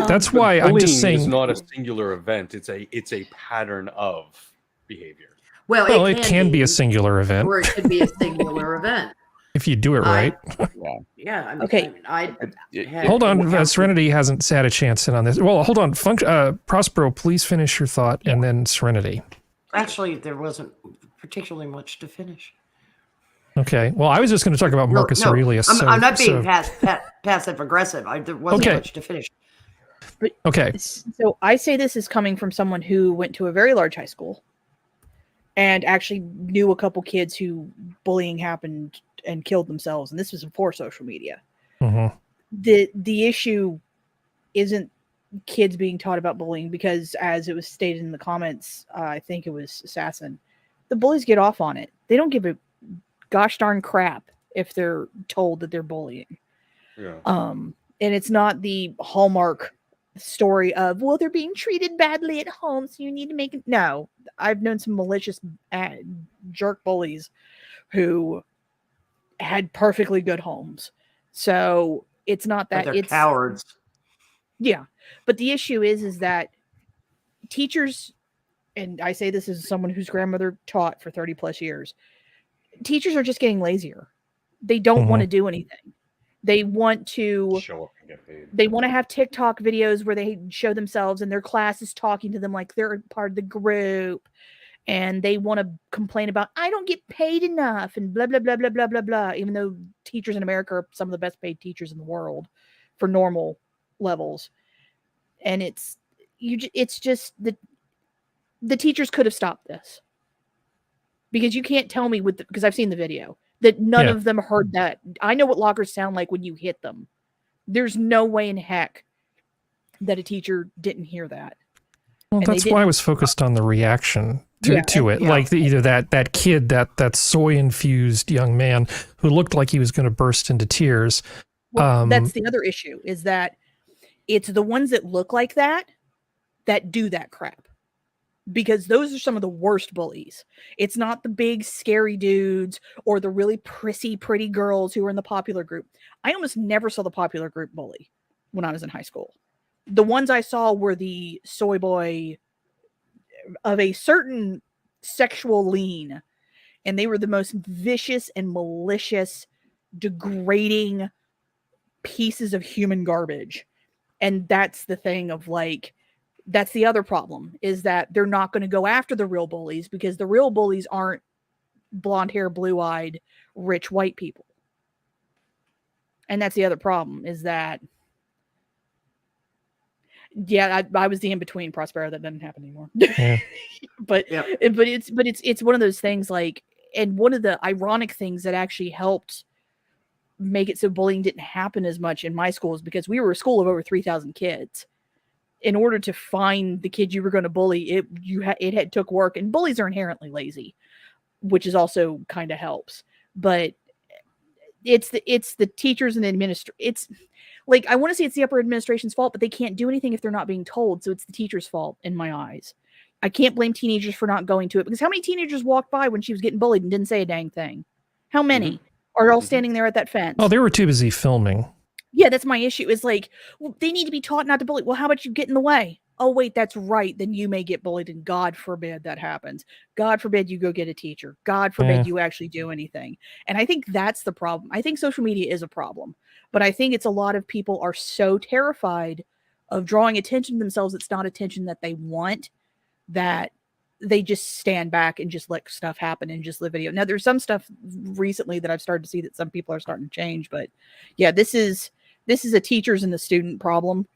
that's why I'm just saying
it's not a singular event. It's a pattern of behavior.
Well,
it can be a singular event
or it could be a singular event.
if you do it right.
Yeah. I mean,
Okay.
Hold on, Serenity hasn't had a chance in on this. Well, hold on, Prospero, please finish your thought, and then Serenity.
Actually, there wasn't particularly much to finish.
Okay. Well, I was just going to talk about Marcus Aurelius.
I'm not being passive aggressive. There wasn't much to finish.
Okay.
So I say this is coming from someone who went to a very large high school and actually knew a couple kids who bullying happened and killed themselves. And this was before social media.
Mm-hmm.
The issue isn't kids being taught about bullying because, as it was stated in the comments, I think it was Assassin, the bullies get off on it. They don't give a gosh darn crap if they're told that they're bullying.
Yeah.
And it's not the hallmark story of, well, they're being treated badly at home, so you need to make it. No, I've known some malicious jerk bullies who had perfectly good homes. So it's not that
They're
it's
cowards.
Yeah. But the issue is that teachers, and I say this as someone whose grandmother taught for 30 plus years, teachers are just getting lazier. They don't want to do anything. They want to
Show up get paid.
They want to have TikTok videos where they show themselves and their class is talking to them like they're part of the group. And they want to complain about, I don't get paid enough and blah, blah, blah, blah, blah, blah, blah. Even though teachers in America are some of the best paid teachers in the world for normal levels. And it's just the teachers could have stopped this. Because you can't tell me because I've seen the video that none of them heard that. I know what lockers sound like when you hit them. There's no way in heck that a teacher didn't hear that.
Well,
And
that's why I was focused on the reaction to it. Like either that kid, that soy-infused young man who looked like he was going to burst into tears.
Well, that's the other issue, is that it's the ones that look like that do that crap. Because those are some of the worst bullies. It's not the big scary dudes or the really prissy pretty girls who are in the popular group. I almost never saw the popular group bully when I was in high school. The ones I saw were the soy boy of a certain sexual lean, and they were the most vicious and malicious, degrading pieces of human garbage. And that's the thing of like, that's the other problem, is that they're not going to go after the real bullies, because the real bullies aren't blonde hair, blue-eyed, rich white people. And that's the other problem, is that I was the in-between Prospero. That doesn't happen anymore.
Yeah.
but it's one of those things, like, and one of the ironic things that actually helped make it so bullying didn't happen as much in my school is because we were a school of over 3,000 kids. In order to find the kid you were going to bully, it took work, and bullies are inherently lazy, which is also kind of helps. But it's the teachers and the it's like, I want to say it's the upper administration's fault, but they can't do anything if they're not being told. So it's the teacher's fault in my eyes. I can't blame teenagers for not going to it, because how many teenagers walked by when she was getting bullied and didn't say a dang thing? How many are all standing there at that fence?
Oh, they were too busy filming.
Yeah, that's my issue. Is like, well, they need to be taught not to bully. Well, how about you get in the way? Oh, wait, that's right. Then you may get bullied, and God forbid that happens. God forbid you go get a teacher. God forbid you actually do anything. And I think that's the problem. I think social media is a problem, but I think it's a lot of people are so terrified of drawing attention to themselves. It's not attention that they want, that they just stand back and just let stuff happen and just live video. Now, there's some stuff recently that I've started to see that some people are starting to change, but yeah, this is a teachers and the student problem.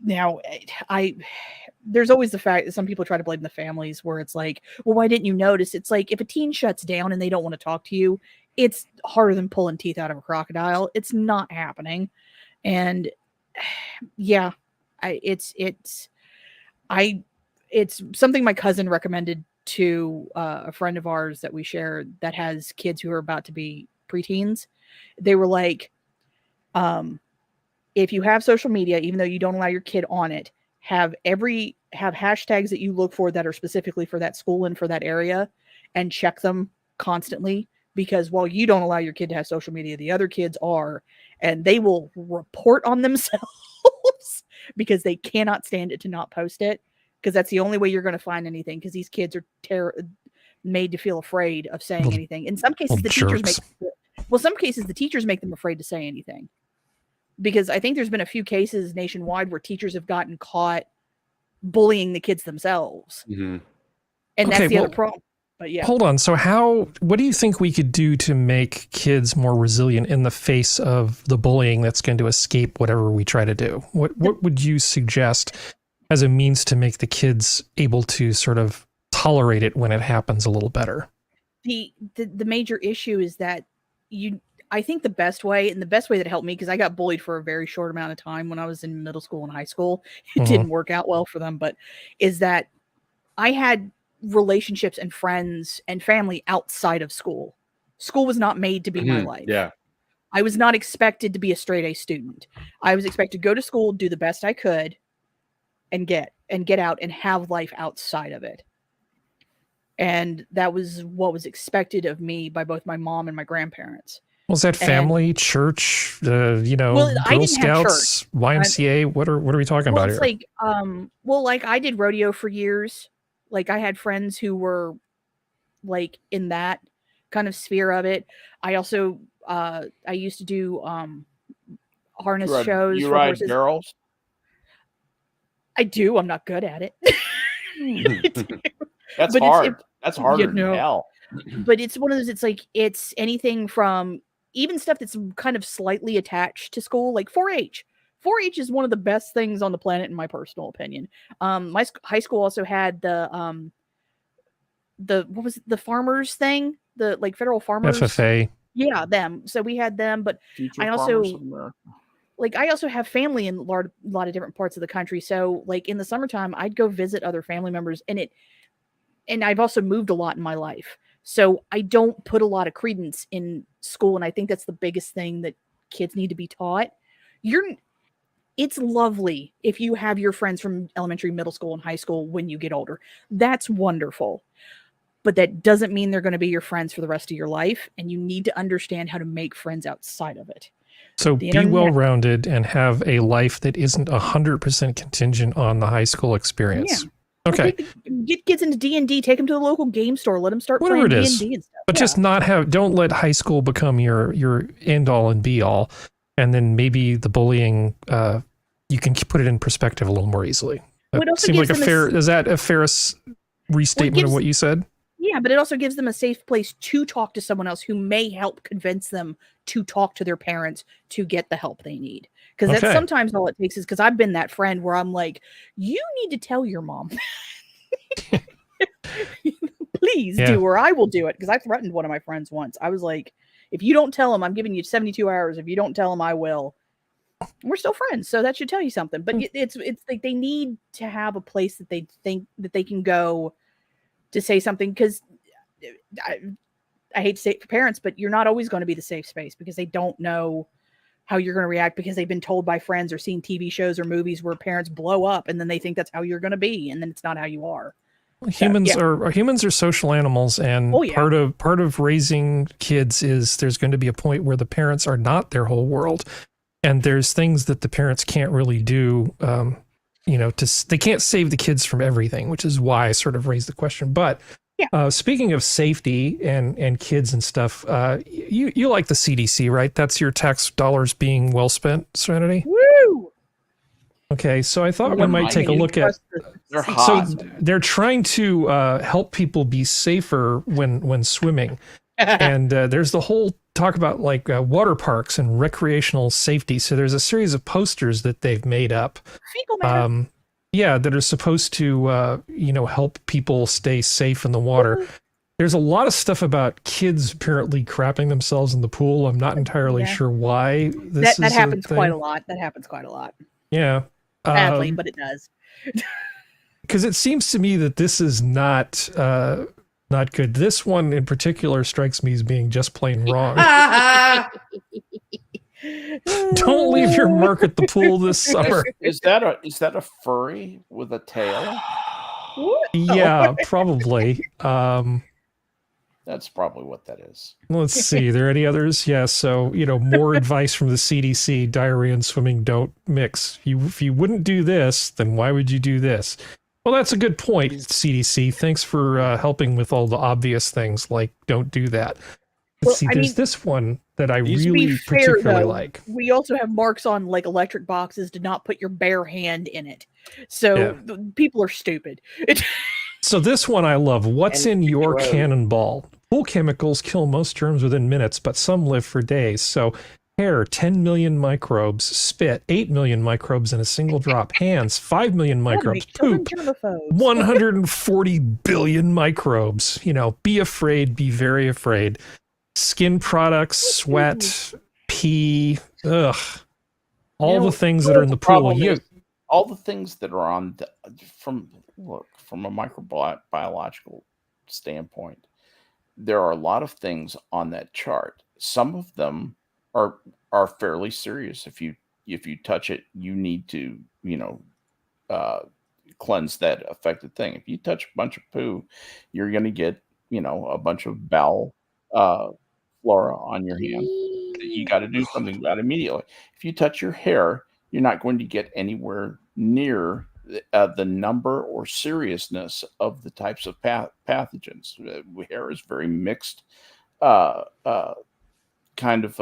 Now, there's always the fact that some people try to blame the families, where it's like, well, why didn't you notice? It's like, if a teen shuts down and they don't want to talk to you, it's harder than pulling teeth out of a crocodile. It's not happening. And yeah, it's something my cousin recommended to a friend of ours that we share that has kids who are about to be preteens. They were like, if you have social media, even though you don't allow your kid on it, have hashtags that you look for that are specifically for that school and for that area, and check them constantly, because while you don't allow your kid to have social media, the other kids are, and they will report on themselves because they cannot stand it to not post it, because that's the only way you're going to find anything, because these kids are made to feel afraid of saying anything. In some cases, the teachers make them afraid to say anything. Because I think there's been a few cases nationwide where teachers have gotten caught bullying the kids themselves. And that's the other problem. But yeah.
Hold on. So what do you think we could do to make kids more resilient in the face of the bullying that's going to escape whatever we try to do? What would you suggest as a means to make the kids able to sort of tolerate it when it happens a little better?
The major issue is that I think the best way that helped me, because I got bullied for a very short amount of time when I was in middle school and high school. It didn't work out well for them, but is that I had relationships and friends and family outside of school. School was not made to be my life.
Yeah.
I was not expected to be a straight A student. I was expected to go to school, do the best I could, and get out and have life outside of it. And that was what was expected of me by both my mom and my grandparents.
Was that family, church, Girl Scouts, YMCA? What are we talking about here?
Like, like I did rodeo for years. Like, I had friends who were like in that kind of sphere of it. I also, I used to do harness shows
You
for
ride
horses.
barrels?
I do. I'm not good at it.
That's
But
hard. That's harder
you know,
than hell.
But it's one of those, it's like, it's anything from even stuff that's kind of slightly attached to school, like 4-H. 4-H is one of the best things on the planet, in my personal opinion. My high school also had the what was it, the farmers thing, the like federal farmers
FFA.
Yeah, them. So we had them, but
Future
I
Farmers
also
of America.
like I also have family in a lot of different parts of the country. So like in the summertime, I'd go visit other family members, and I've also moved a lot in my life. So I don't put a lot of credence in school, and I think that's the biggest thing that kids need to be taught. It's lovely if you have your friends from elementary, middle school, and high school when you get older. That's wonderful. But that doesn't mean they're going to be your friends for the rest of your life, and you need to understand how to make friends outside of it.
So be well-rounded and have a life that isn't 100% contingent on the high school experience.
Yeah.
Okay.
Get kids into D&D, take them to the local game store, let them start
Whatever
playing
it is.
D&D and stuff.
But just don't let high school become your end all and be all. And then maybe the bullying, you can put it in perspective a little more easily. That seemed like is that a fair restatement of what you said?
Yeah, but it also gives them a safe place to talk to someone else who may help convince them to talk to their parents to get the help they need. Because that's sometimes all it takes is, because I've been that friend where I'm like, you need to tell your mom. Please do, or I will do it. Because I threatened one of my friends once. I was like, if you don't tell him, I'm giving you 72 hours. If you don't tell him, I will. We're still friends, so that should tell you something. But it's like they need to have a place that they think that they can go to say something, because I hate to say it for parents, but you're not always going to be the safe space, because they don't know how you're going to react, because they've been told by friends or seen TV shows or movies where parents blow up, and then they think that's how you're going to be, and then it's not how you are.
Humans are social animals, and part of raising kids is there's going to be a point where the parents are not their whole world, and there's things that the parents can't really do. They can't save the kids from everything, which is why I sort of raised the question. But speaking of safety and kids and stuff, you like the CDC, right? That's your tax dollars being well spent, Serenity?
Woo!
Okay, so I thought we might take a look at.
They're hot.
So they're trying to help people be safer when swimming, and there's the whole talk about like water parks and recreational safety. So there's a series of posters that they've made up, that are supposed to help people stay safe in the water. There's a lot of stuff about kids apparently crapping themselves in the pool. I'm not entirely sure why that
happens quite a lot. That happens quite a lot.
Yeah.
Badly, but it does.
Because it seems to me that this is not good. This one in particular strikes me as being just plain wrong. Don't leave your mark at the pool this summer.
Is that a furry with a tail?
Yeah, probably.
That's probably what that is.
Let's see. Are there any others? Yeah. So, more advice from the CDC: diarrhea and swimming don't mix. If you wouldn't do this, then why would you do this? Well, that's a good point, CDC. Thanks for helping with all the obvious things, like don't do that. Let's see. There's this one that I really particularly like.
We also have marks on like electric boxes: do not put your bare hand in it. So people are stupid.
So this one I love. What's in your cannonball? Pool chemicals kill most germs within minutes, but some live for days. So hair, 10 million microbes. Spit, 8 million microbes in a single drop. Hands, 5 million microbes. Poop, 140 billion microbes. Be afraid, be very afraid. Skin products, sweat, pee, ugh. All the things that are in the pool.
All the things that are on from a microbiological standpoint, there are a lot of things on that chart. Some of them are fairly serious. If you touch it, you need to cleanse that affected thing. If you touch a bunch of poo, you're going to get a bunch of bowel flora on your hand. You got to do something about it immediately. If you touch your hair, you're not going to get anywhere near the number or seriousness of the types of pathogens. Hair is very mixed kind of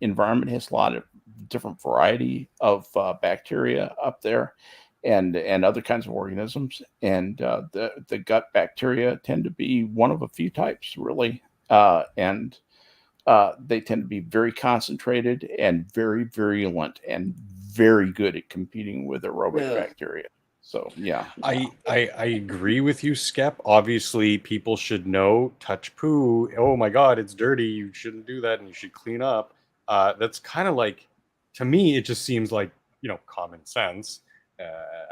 environment. Has a lot of different variety of bacteria up there, and other kinds of organisms. And the gut bacteria tend to be one of a few types, really, and they tend to be very concentrated and very virulent and very good at competing with aerobic bacteria. So yeah,
I agree with you, Skep. Obviously, people should know touch poo. Oh my God, it's dirty. You shouldn't do that, and you should clean up. That's kind of like, to me, it just seems like, common sense.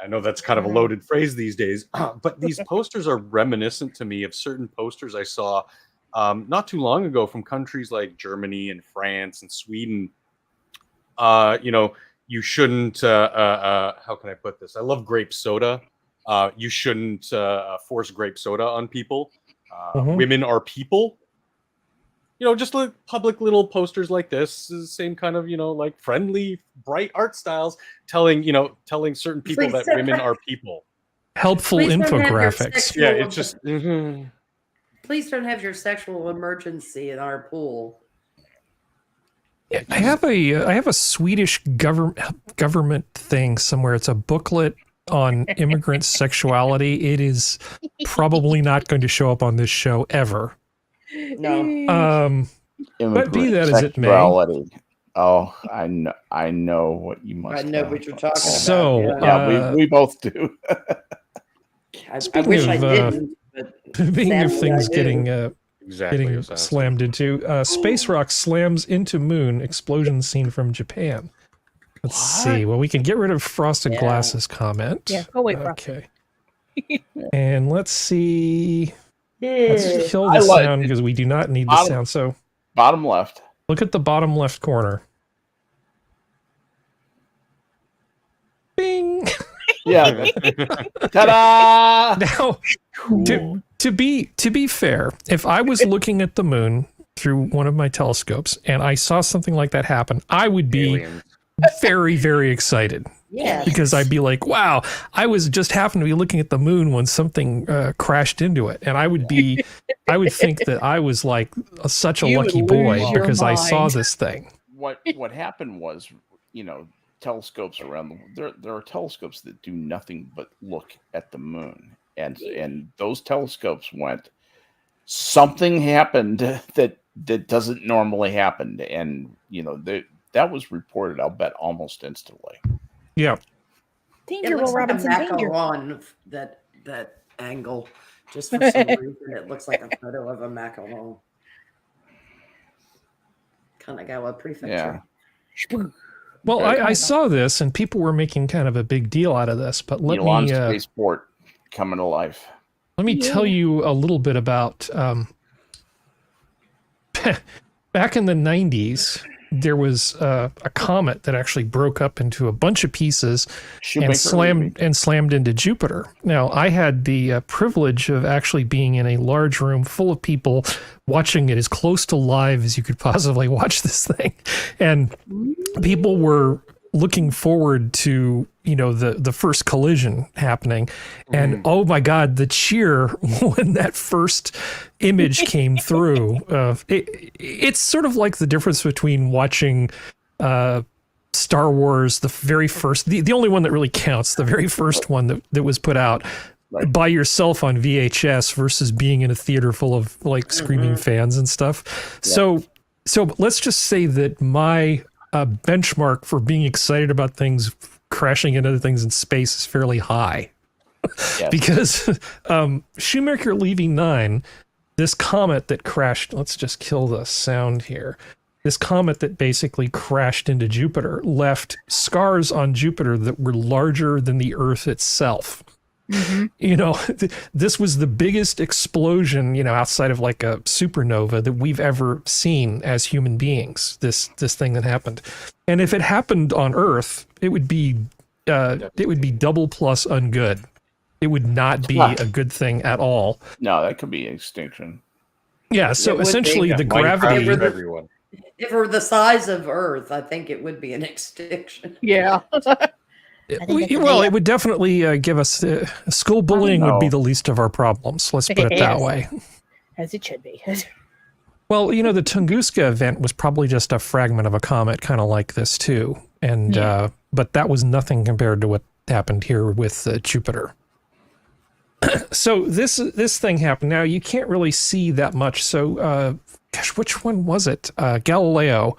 I know that's kind of a loaded phrase these days, but these posters are reminiscent to me of certain posters I saw not too long ago from countries like Germany and France and Sweden. You shouldn't, how can I put this? I love grape soda. You shouldn't force grape soda on people. Women are people. Just like public little posters like this is the same kind of, like friendly, bright art styles telling certain people that women are people.
Helpful infographics.
Yeah, it's just...
Please don't have your sexual emergency in our pool.
Yeah, I have a Swedish government thing somewhere. It's a booklet on immigrant sexuality. It is probably not going to show up on this show ever.
No.
But be that as it may.
Oh, I know what you must.
I know what you're talking about.
So
yeah, we both do.
I wish I didn't. But
speaking of things getting
Exactly.
Slammed into. Space rock slams into moon. Explosion scene from Japan. Let's see. Well, we can get rid of frosted glasses comment.
Yeah, go wait.
Okay. And let's see. Let's kill the sound because we do not need the sound. So
bottom left.
Look at the bottom left corner. Bing.
Yeah. Ta-da!
Now,
cool.
to be fair, if I was looking at the moon through one of my telescopes and I saw something like that happen, I would be very, very excited.
Yeah.
Because I'd be like, wow, I was just happened to be looking at the moon when something crashed into it. And I would think that I was like such a lucky boy because I saw this thing.
What happened was, telescopes around there are telescopes that do nothing but look at the moon. And those telescopes went, something happened that doesn't normally happen. And, that was reported, I'll bet, almost instantly.
Yeah.
Danger, Will Robinson, danger.
On that angle, just for some reason, it looks like a photo of a macaron. Kanagawa Prefecture.
Yeah.
Well, I saw this, and people were making kind of a big deal out of this, but let me...
spaceport coming to life.
Let me tell you a little bit about... back in the 90s, there was a comet that actually broke up into a bunch of pieces and slammed into Jupiter. Now, I had the privilege of actually being in a large room full of people watching it as close to live as you could possibly watch this thing. And people were looking forward to, the first collision happening. And oh my God, the cheer when that first image came through. It's sort of like the difference between watching Star Wars, the very first, the only one that really counts, the very first one that was put out by yourself on VHS versus being in a theater full of like screaming fans and stuff. Yeah. So let's just say that my benchmark for being excited about things crashing into other things in space is fairly high. Yes. Because Shoemaker leaving 9, this comet that crashed, let's just kill the sound here. This comet that basically crashed into Jupiter left scars on Jupiter that were larger than the Earth itself. Mm-hmm. This was the biggest explosion, outside of like a supernova that we've ever seen as human beings, this thing that happened. And if it happened on Earth, it would be double plus ungood. It would not be a good thing at all.
No, that could be extinction.
Yeah, so essentially the gravity
of everyone. If it were the size of Earth, I think it would be an extinction.
Yeah.
It would definitely give us school bullying would be the least of our problems. Let's put it that way.
As it should be.
Well, you know, the Tunguska event was probably just a fragment of a comet, kind of like this too, and but that was nothing compared to what happened here with Jupiter. So this thing happened. Now you can't really see that much. So, gosh, which one was it? Galileo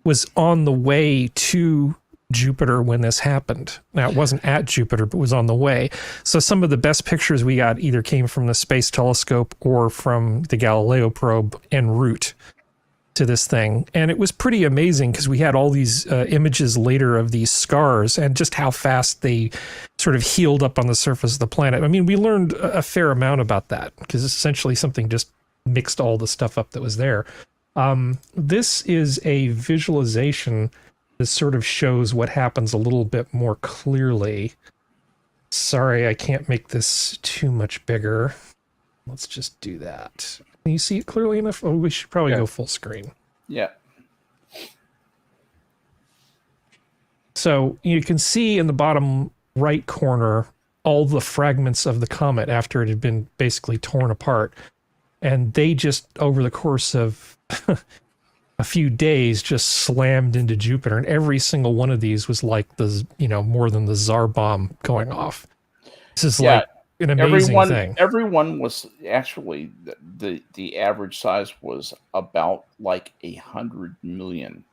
was on the way to Jupiter when this happened. Now, it wasn't at Jupiter, but was on the way. So some of the best pictures we got either came from the Space Telescope or from the Galileo probe en route to this thing. And it was pretty amazing because we had all these images later of these scars and just how fast they sort of healed up on the surface of the planet. I mean, we learned a fair amount about that because essentially something just mixed all the stuff up that was there. This is a visualization that sort of shows what happens a little bit more clearly. Sorry, I can't make this too much bigger. Let's just do that. Can you see it clearly enough? Oh, we should probably go full screen.
Yeah.
So you can see in the bottom right corner all the fragments of the comet after it had been basically torn apart. And they just, over the course of a few days, just slammed into Jupiter. And every single one of these was like the, you know, more than the THUR bomb going off. This is like an amazing thing.
Everyone was actually, the average size was about like 100 million.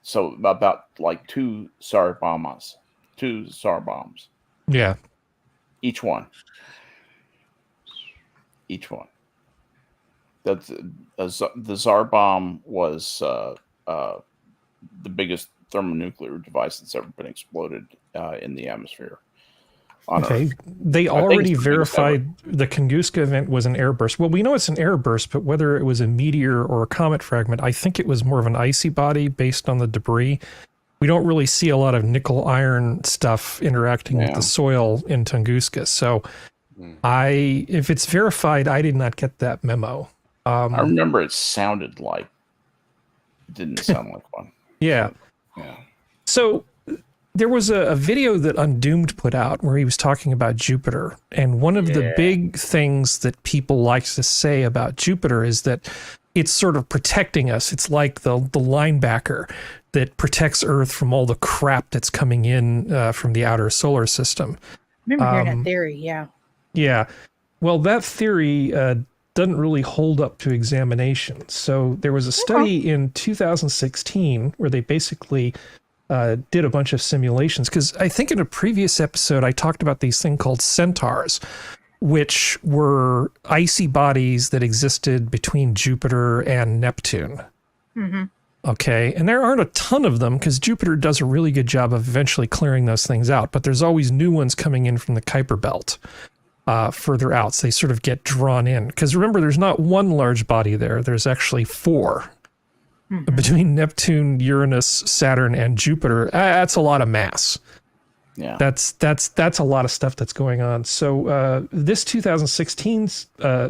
So about like two THUR bombs.
Yeah.
Each one. That's the THUR bomb was the biggest thermonuclear device that's ever been exploded in the atmosphere.
Okay,
Earth.
they already verified the Tunguska event was an airburst. Well, we know it's an airburst, but whether it was a meteor or a comet fragment, I think it was more of an icy body based on the debris. We don't really see a lot of nickel iron stuff interacting with the soil in Tunguska. So if it's verified, I did not get that memo.
I remember it sounded like, it didn't sound like one.
Yeah. So there was a video that Undoomed put out where he was talking about Jupiter. And one of the big things that people like to say about Jupiter is that it's sort of protecting us. It's like the linebacker that protects Earth from all the crap that's coming in from the outer solar system.
I remember hearing that theory, yeah.
Yeah. Well, that theory doesn't really hold up to examination. So there was a study in 2016 where they basically did a bunch of simulations, because I think in a previous episode I talked about these things called centaurs, which were icy bodies that existed between Jupiter and Neptune. Okay, and there aren't a ton of them because Jupiter does a really good job of eventually clearing those things out, but there's always new ones coming in from the Kuiper Belt further out, so they sort of get drawn in. Because remember, there's not one large body there, there's actually four. Between Neptune, Uranus, Saturn, and Jupiter, that's a lot of mass.
Yeah,
that's a lot of stuff that's going on. So this 2016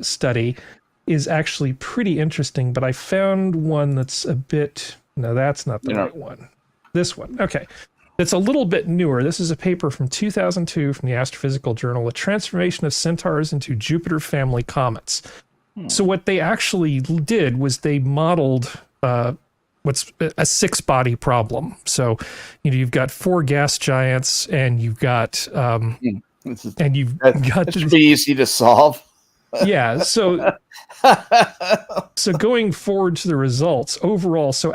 study is actually pretty interesting, but I found one that's a bit, no, that's not the right one. This one, okay. It's a little bit newer. This is a paper from 2002 from the Astrophysical Journal, The Transformation of Centaurs into Jupiter Family Comets. So what they actually did was they modeled what's a six-body problem. So, you know, you've got four gas giants, and you've got
that should be easy to solve.
Yeah. So going forward to the results overall, so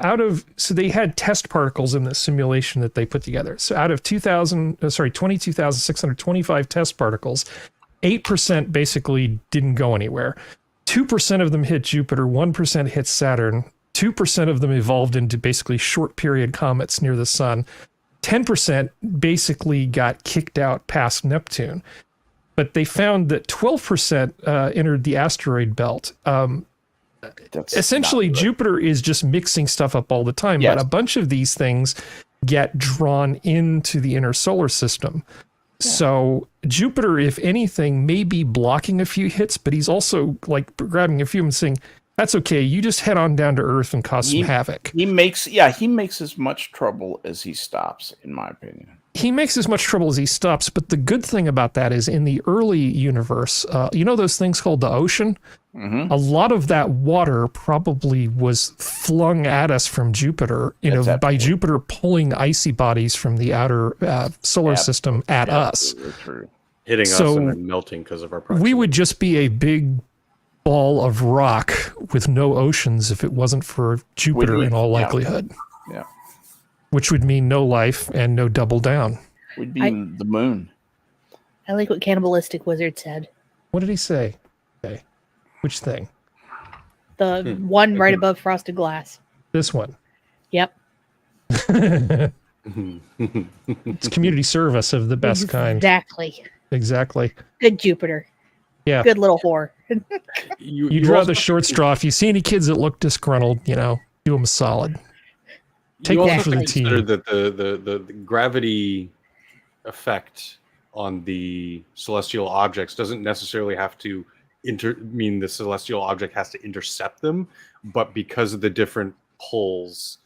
they had test particles in the simulation that they put together. So out of 22,625 test particles, 8% basically didn't go anywhere. 2% of them hit Jupiter, 1% hit Saturn, 2% of them evolved into basically short period comets near the sun. 10% basically got kicked out past Neptune. But they found that 12% entered the asteroid belt. Essentially, Jupiter is just mixing stuff up all the time, but a bunch of these things get drawn into the inner solar system. So Jupiter, if anything, may be blocking a few hits, but he's also like grabbing a few and saying, that's okay, you just head on down to Earth and cause some havoc.
He makes as much trouble as he stops, in my opinion.
he makes as much trouble as he stops, but the good thing about that is in the early universe, you know those things called the ocean?
Mm-hmm.
A lot of that water probably was flung at us from Jupiter, by Jupiter pulling icy bodies from the outer solar system at us.
True.
Hitting us and then melting because of our proximity.
We would just be a big ball of rock with no oceans if it wasn't for Jupiter in all likelihood.
Yeah.
Which would mean no life and no double down.
We'd be in the moon.
I like what Cannibalistic Wizard said.
What did he say? Okay. Which thing?
The one right above Frosted Glass.
This one.
Yep.
It's community service of the best kind. Exactly.
Good Jupiter.
Yeah.
Good little whore.
You draw the short straw. If you see any kids that look disgruntled, do them a solid. Take one for the team.
Consider that the gravity effect on the celestial objects doesn't necessarily have to mean the celestial object has to intercept them, but because of the different pulls,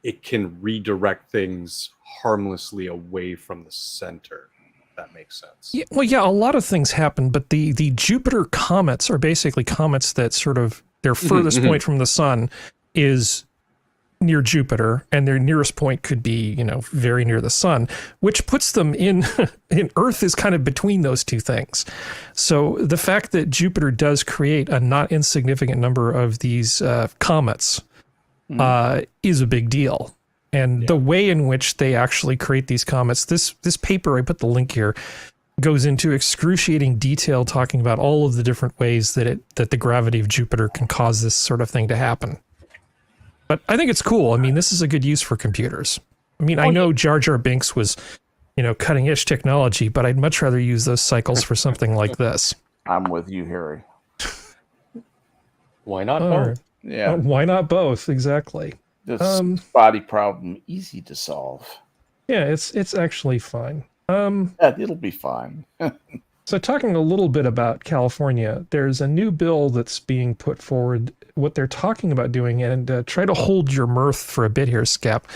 it can redirect things harmlessly away from the center. If that makes sense.
Yeah, well, yeah, a lot of things happen, but the Jupiter comets are basically comets that sort of their furthest point from the sun is near Jupiter, and their nearest point could be, very near the sun, which puts them in Earth is kind of between those two things. So the fact that Jupiter does create a not insignificant number of these comets is a big deal. And the way in which they actually create these comets, this paper, I put the link here, goes into excruciating detail talking about all of the different ways that the gravity of Jupiter can cause this sort of thing to happen. But I think it's cool. I mean, this is a good use for computers. I mean, I know Jar Jar Binks was, cutting edge technology, but I'd much rather use those cycles for something like this.
I'm with you, Harry.
Why not both?
Yeah.
Why not both? Exactly.
This body problem easy to solve.
Yeah, it's actually fine.
It'll be fine.
So talking a little bit about California, there's a new bill that's being put forward. What they're talking about doing, and try to hold your mirth for a bit here, Skep,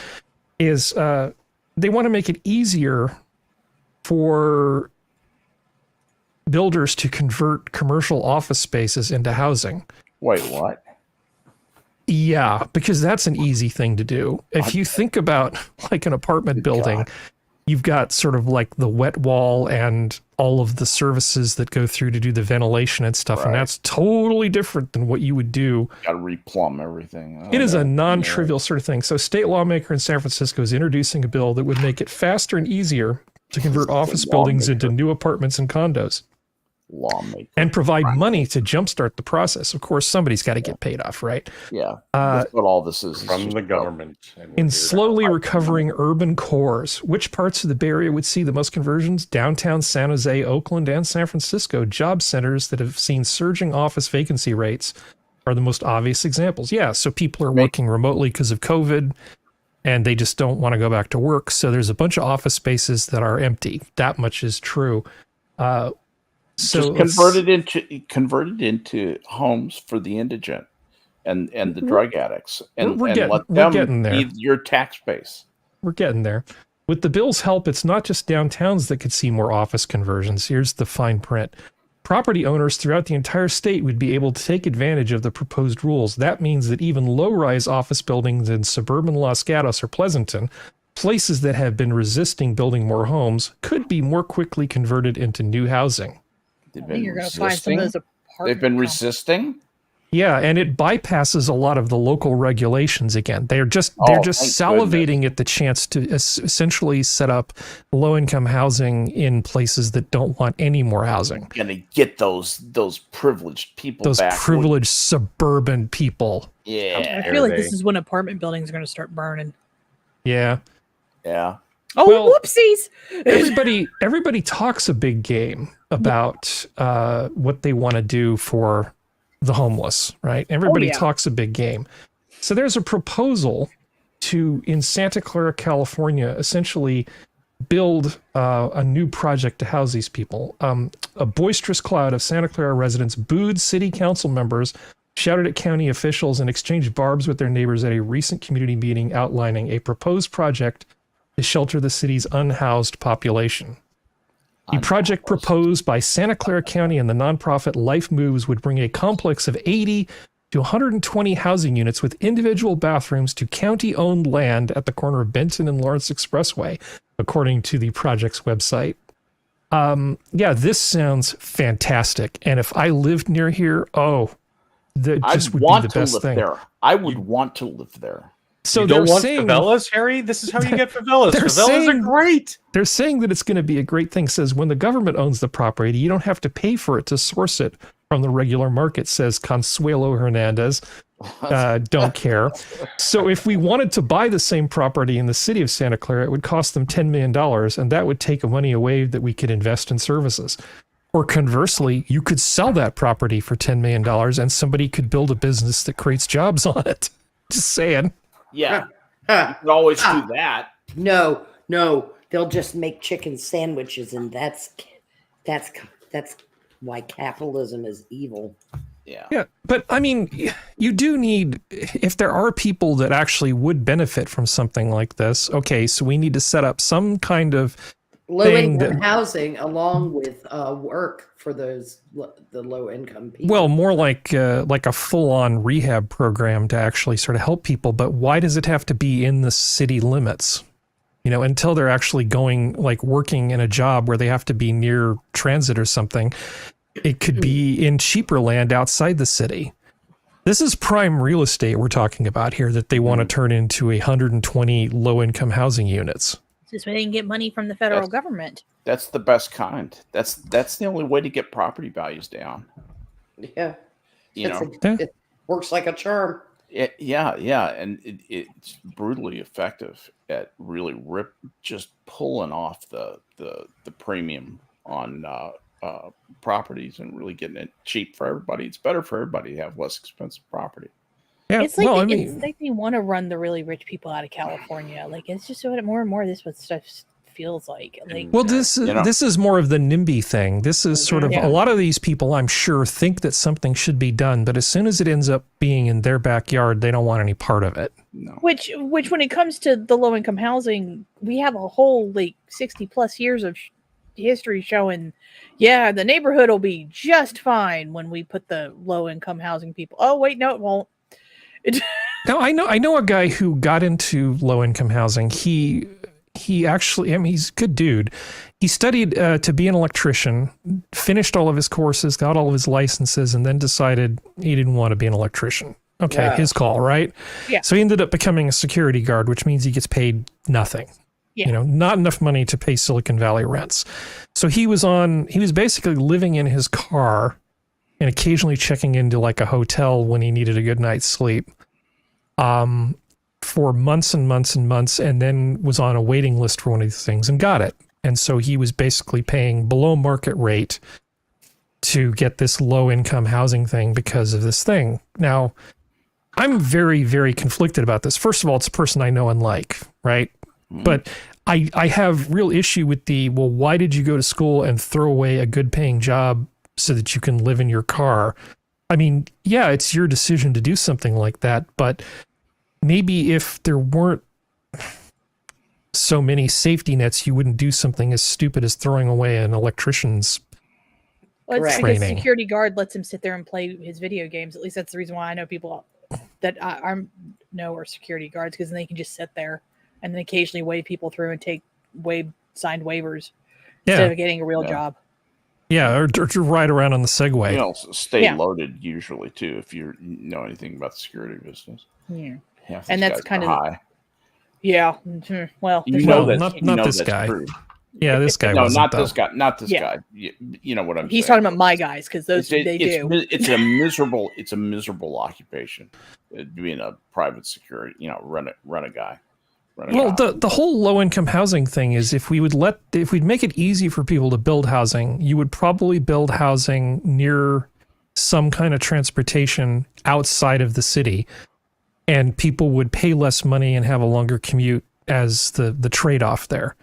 is they want to make it easier for builders to convert commercial office spaces into housing.
Wait, what?
Yeah, because that's an easy thing to do. If you think about like an apartment building, you've got sort of like the wet wall and all of the services that go through to do the ventilation and stuff. Right. And that's totally different than what you would do.
Got to replumb everything.
It is a non-trivial sort of thing. So state lawmaker in San Francisco is introducing a bill that would make it faster and easier to convert office buildings into new apartments and condos.
Lawmaker.
And provide money to jumpstart the process. Of course, somebody's got to get paid off, right?
Yeah. That's what all this is.
From the government.
In slowly recovering urban cores, which parts of the Bay Area would see the most conversions? Downtown San Jose, Oakland, and San Francisco. Job centers that have seen surging office vacancy rates are the most obvious examples. Yeah, so people are working remotely because of COVID, and they just don't want to go back to work. So there's a bunch of office spaces that are empty. That much is true.
So just converted into homes for the indigent and the drug addicts, and let them be your tax base.
We're getting there. With the bill's help, it's not just downtowns that could see more office conversions. Here's the fine print. Property owners throughout the entire state would be able to take advantage of the proposed rules. That means that even low-rise office buildings in suburban Los Gatos or Pleasanton, places that have been resisting building more homes, could be more quickly converted into new housing.
I think you're going to find some of those
They've been resisting.
Yeah, and it bypasses a lot of the local regulations again. They're just salivating at the chance to essentially set up low-income housing in places that don't want any more housing.
Going to get those privileged people back.
Those privileged suburban people.
Yeah.
I feel like this is when apartment buildings are going to start burning.
Yeah.
Yeah.
Oh, well, whoopsies!
Everybody talks a big game about what they want to do for the homeless, right? Everybody talks a big game. So there's a proposal in Santa Clara, California, essentially build a new project to house these people. A boisterous crowd of Santa Clara residents booed city council members, shouted at county officials, and exchanged barbs with their neighbors at a recent community meeting outlining a proposed project to shelter the city's unhoused population. The project proposed by Santa Clara County and the nonprofit Life Moves would bring a complex of 80 to 120 housing units with individual bathrooms to county-owned land at the corner of Benton and Lawrence Expressway, according to the project's website. Yeah, this sounds fantastic. And if I lived near here, that just would be the best thing.
There. I would want to live there.
So
you don't want
saying,
favelas, Harry? This is how you get favelas. Favelas
saying,
are great.
They're saying that it's going to be a great thing. It says when the government owns the property, you don't have to pay for it to source it from the regular market, says Consuelo Hernandez. Don't care. So if we wanted to buy the same property in the city of Santa Clara, it would cost them $10 million, and that would take money away that we could invest in services. Or conversely, you could sell that property for $10 million and somebody could build a business that creates jobs on it. Just saying.
Yeah, you could always do that.
No, they'll just make chicken sandwiches, and that's why capitalism is evil.
Yeah, but I mean, you do need, if there are people that actually would benefit from something like this, okay, so we need to set up some kind of
low-income housing along with work for the low-income people.
Well, more like a full-on rehab program to actually sort of help people. But why does it have to be in the city limits? You know, until they're actually going, like, working in a job where they have to be near transit or something. It could be in cheaper land outside the city. This is prime real estate we're talking about here that they want to turn into 120 low-income housing units.
Just so they can get money from the federal government.
That's the best kind. That's the only way to get property values down.
Yeah.
You
it works like a charm.
And it's brutally effective at really just pulling off the premium on properties and really getting it cheap for everybody. It's better for everybody to have less expensive property.
Yeah,
it's like it's like they want to run the really rich people out of California. Like, it's just more and more this what stuff feels like.
Well, this is more of the NIMBY thing. This is sort of a lot of these people, I'm sure, think that something should be done, but as soon as it ends up being in their backyard, they don't want any part of it.
No.
Which when it comes to the low income housing, we have a whole 60 plus years of history showing, the neighborhood will be just fine when we put the low income housing people. Oh wait, no, it won't.
No, I know a guy who got into low income housing. He actually, I mean, he's a good dude. He studied to be an electrician, finished all of his courses, got all of his licenses, and then decided he didn't want to be an electrician. Okay, his call, right?
Yeah.
So he ended up becoming a security guard, which means he gets paid nothing.
Yeah.
You know, not enough money to pay Silicon Valley rents. So he was basically living in his car and occasionally checking into like a hotel when he needed a good night's sleep for months and months and months, and then was on a waiting list for one of these things and got it. And so he was basically paying below market rate to get this low income housing thing because of this thing. Now, I'm very, very conflicted about this. First of all, it's a person I know and like, right? But I have real issue with why did you go to school and throw away a good paying job so that you can live in your car? I mean, yeah, it's your decision to do something like that, but maybe if there weren't so many safety nets, you wouldn't do something as stupid as throwing away an electrician's
it's
training.
because security guard lets him sit there and play his video games. At least that's the reason why I know people that I know are security guards, because then they can just sit there and then occasionally wave people through and take signed waivers instead of getting a real job.
Yeah, or to ride around on the Segway.
You know, stay loaded usually too if you know anything about the security business.
Yeah,
and that's kind of high.
Yeah, well,
not this guy.
True.
Yeah, this guy.
No,
wasn't,
not
though.
this guy. Not this guy. You know what I'm saying?
He's talking about my guys, because those do.
It's a miserable. It's a miserable occupation. Being a private security, run a guy.
Well, the whole low income housing thing is if we'd make it easy for people to build housing, you would probably build housing near some kind of transportation outside of the city, and people would pay less money and have a longer commute as the trade-off there.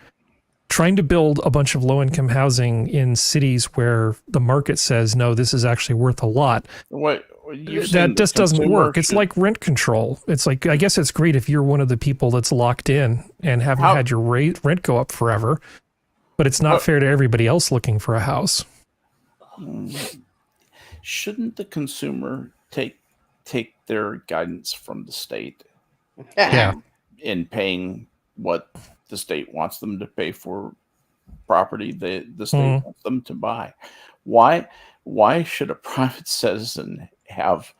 Trying to build a bunch of low income housing in cities where the market says, no, this is actually worth a lot.
What you're saying
that
the
just doesn't
consumer
work. It's
should-
like rent control. It's like, I guess it's great if you're one of the people that's locked in and haven't had your rent go up forever, but it's not fair to everybody else looking for a house.
Shouldn't the consumer take their guidance from the state
Yeah.
in paying what the state wants them to pay for property the state wants them to buy? Why should a private citizen have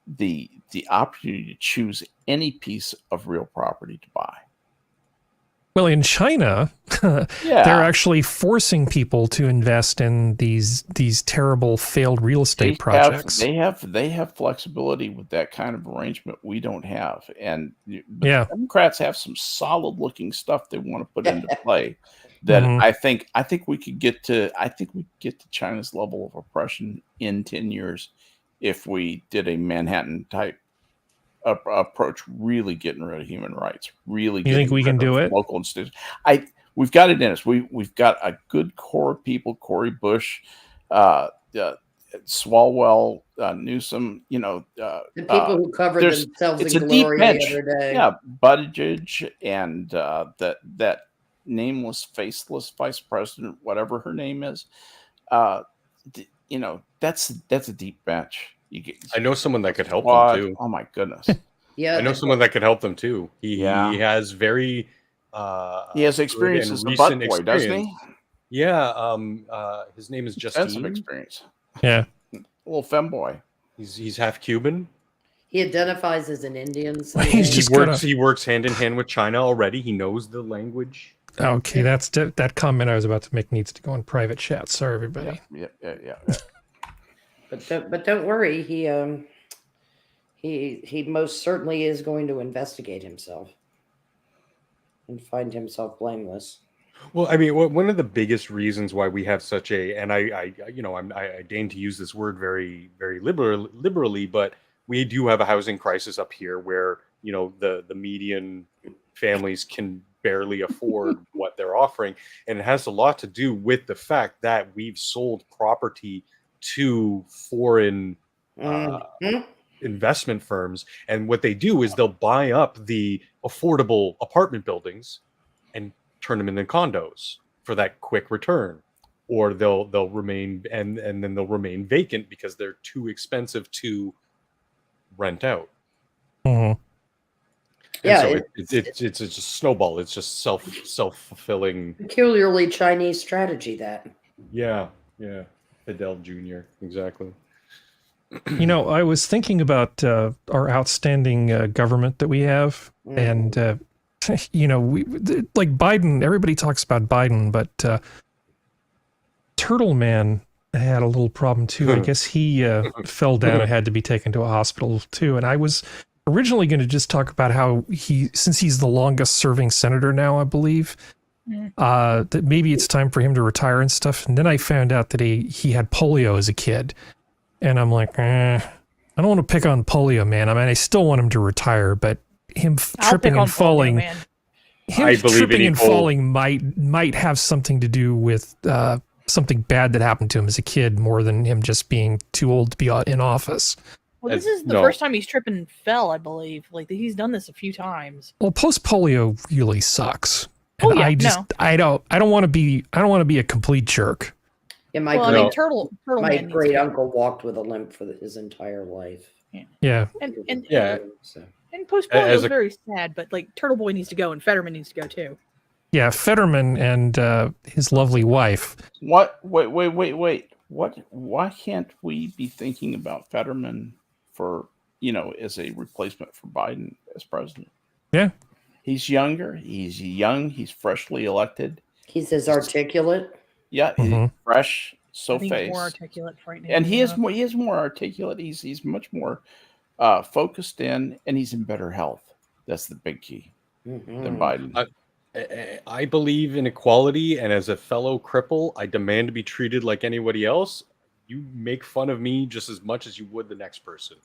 the opportunity to choose any piece of real property to buy?
Well, in China, they're actually forcing people to invest in these terrible failed real estate projects.
They have flexibility with that kind of arrangement we don't have, and the Democrats have some solid looking stuff they want to put into play. That I think we could get to. I think we could get to China's level of oppression in 10 years if we did a Manhattan type approach, really getting rid of human rights. Really,
you think we can do it?
Local institutions. We've got it in us. We've got a good core of people. Cory Bush, Swalwell, Newsom.
The people who covered themselves
it's
in
a deep
glory
bench.
the other day.
Yeah, Buttigieg and that nameless, faceless vice president, whatever her name is. That's a deep bench.
I know someone that could help them too.
Oh my goodness.
Yeah,
I know someone that could help them too. He has very
he has experience as a butt boy, doesn't he?
Yeah. His name is Justine.
Extensive experience.
Yeah.
A little femboy.
He's half Cuban.
He identifies as an Indian. So
He works hand in hand with China already. He knows the language.
Okay, that comment I was about to make needs to go in private chat. Sorry, everybody.
Yeah.
But don't worry, he most certainly is going to investigate himself and find himself blameless.
Well, I mean, one of the biggest reasons why we have such and I deign to use this word very, very liberally, but we do have a housing crisis up here where the median families can barely afford what they're offering, and it has a lot to do with the fact that we've sold property to foreign investment firms, and what they do is they'll buy up the affordable apartment buildings and turn them into condos for that quick return, or they'll remain and then they'll remain vacant because they're too expensive to rent out.
Yeah,
so it's just a snowball. It's just self-fulfilling.
Peculiarly Chinese strategy. That.
Yeah. Fidel Jr. Exactly.
I was thinking about our outstanding government that we have, and we like Biden. Everybody talks about Biden, but Turtle Man had a little problem too. I guess he fell down and had to be taken to a hospital too. And I was originally going to just talk about how since he's the longest serving senator now, I believe, that maybe it's time for him to retire and stuff. And then I found out that he had polio as a kid. And I'm like, I don't want to pick on polio, man. I mean, I still want him to retire, but him tripping and falling, falling might have something to do with something bad that happened to him as a kid more than him just being too old to be in office.
Well, this is the first time he's tripped and fell, I believe. Like, he's done this a few times.
Well, post polio really sucks. And I don't want to be a complete jerk.
Yeah, Turtle my great uncle walked with a limp for his entire life.
Yeah.
And post polio is very sad, but like Turtle Boy needs to go and Fetterman needs to go too.
Yeah, Fetterman and his lovely wife.
What? Wait. Why can't we be thinking about Fetterman for as a replacement for Biden as president?
Yeah,
he's younger. He's young. He's freshly elected.
He's as articulate.
Yeah, he's fresh. So
he's
face
more articulate right now,
and he is more articulate. He's much more focused in, and he's in better health. That's the big key than Biden.
I believe in equality, and as a fellow cripple, I demand to be treated like anybody else. You make fun of me just as much as you would the next person.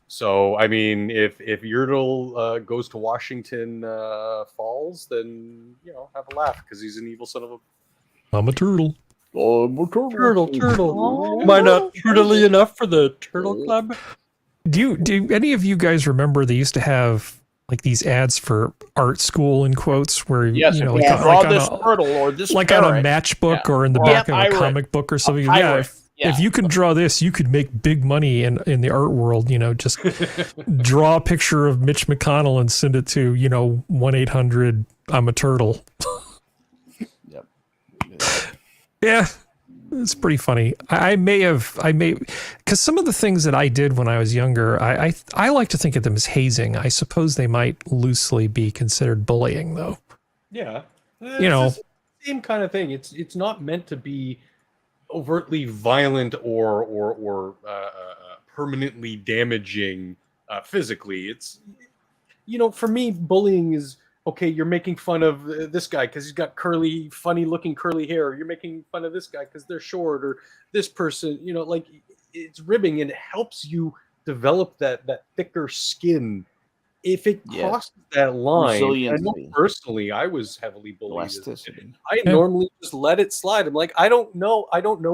So, I mean, if Yertle goes to Washington Falls, then have a laugh because he's an evil son of a.
I'm a turtle.
Oh, I'm a turtle. Turtle. Am I not turtly enough for the Turtle Club?
Do any of you guys remember they used to have like these ads for art school in quotes where
Yes,
you know
if
like,
draw
like
this
on a,
turtle or this
like
parrot,
on a matchbook
yeah,
or in the
or
back
a
of a
pirate,
comic book or something.
pirate,
If you can draw this, you could make big money in the art world. You know, just draw a picture of Mitch McConnell and send it to 1-800 I'm a turtle.
Yep.
Yeah. It's pretty funny. I may, because some of the things that I did when I was younger, I like to think of them as hazing. I suppose they might loosely be considered bullying, though.
Yeah,
It's
the same kind of thing. It's not meant to be overtly violent or permanently damaging physically. It's for me, bullying is. Okay, you're making fun of this guy because he's got funny-looking curly hair. Or you're making fun of this guy because they're short, or this person. Like it's ribbing, and it helps you develop that thicker skin. If it crosses that line, I know personally, I was heavily bullied. I normally just let it slide. I'm like, I don't know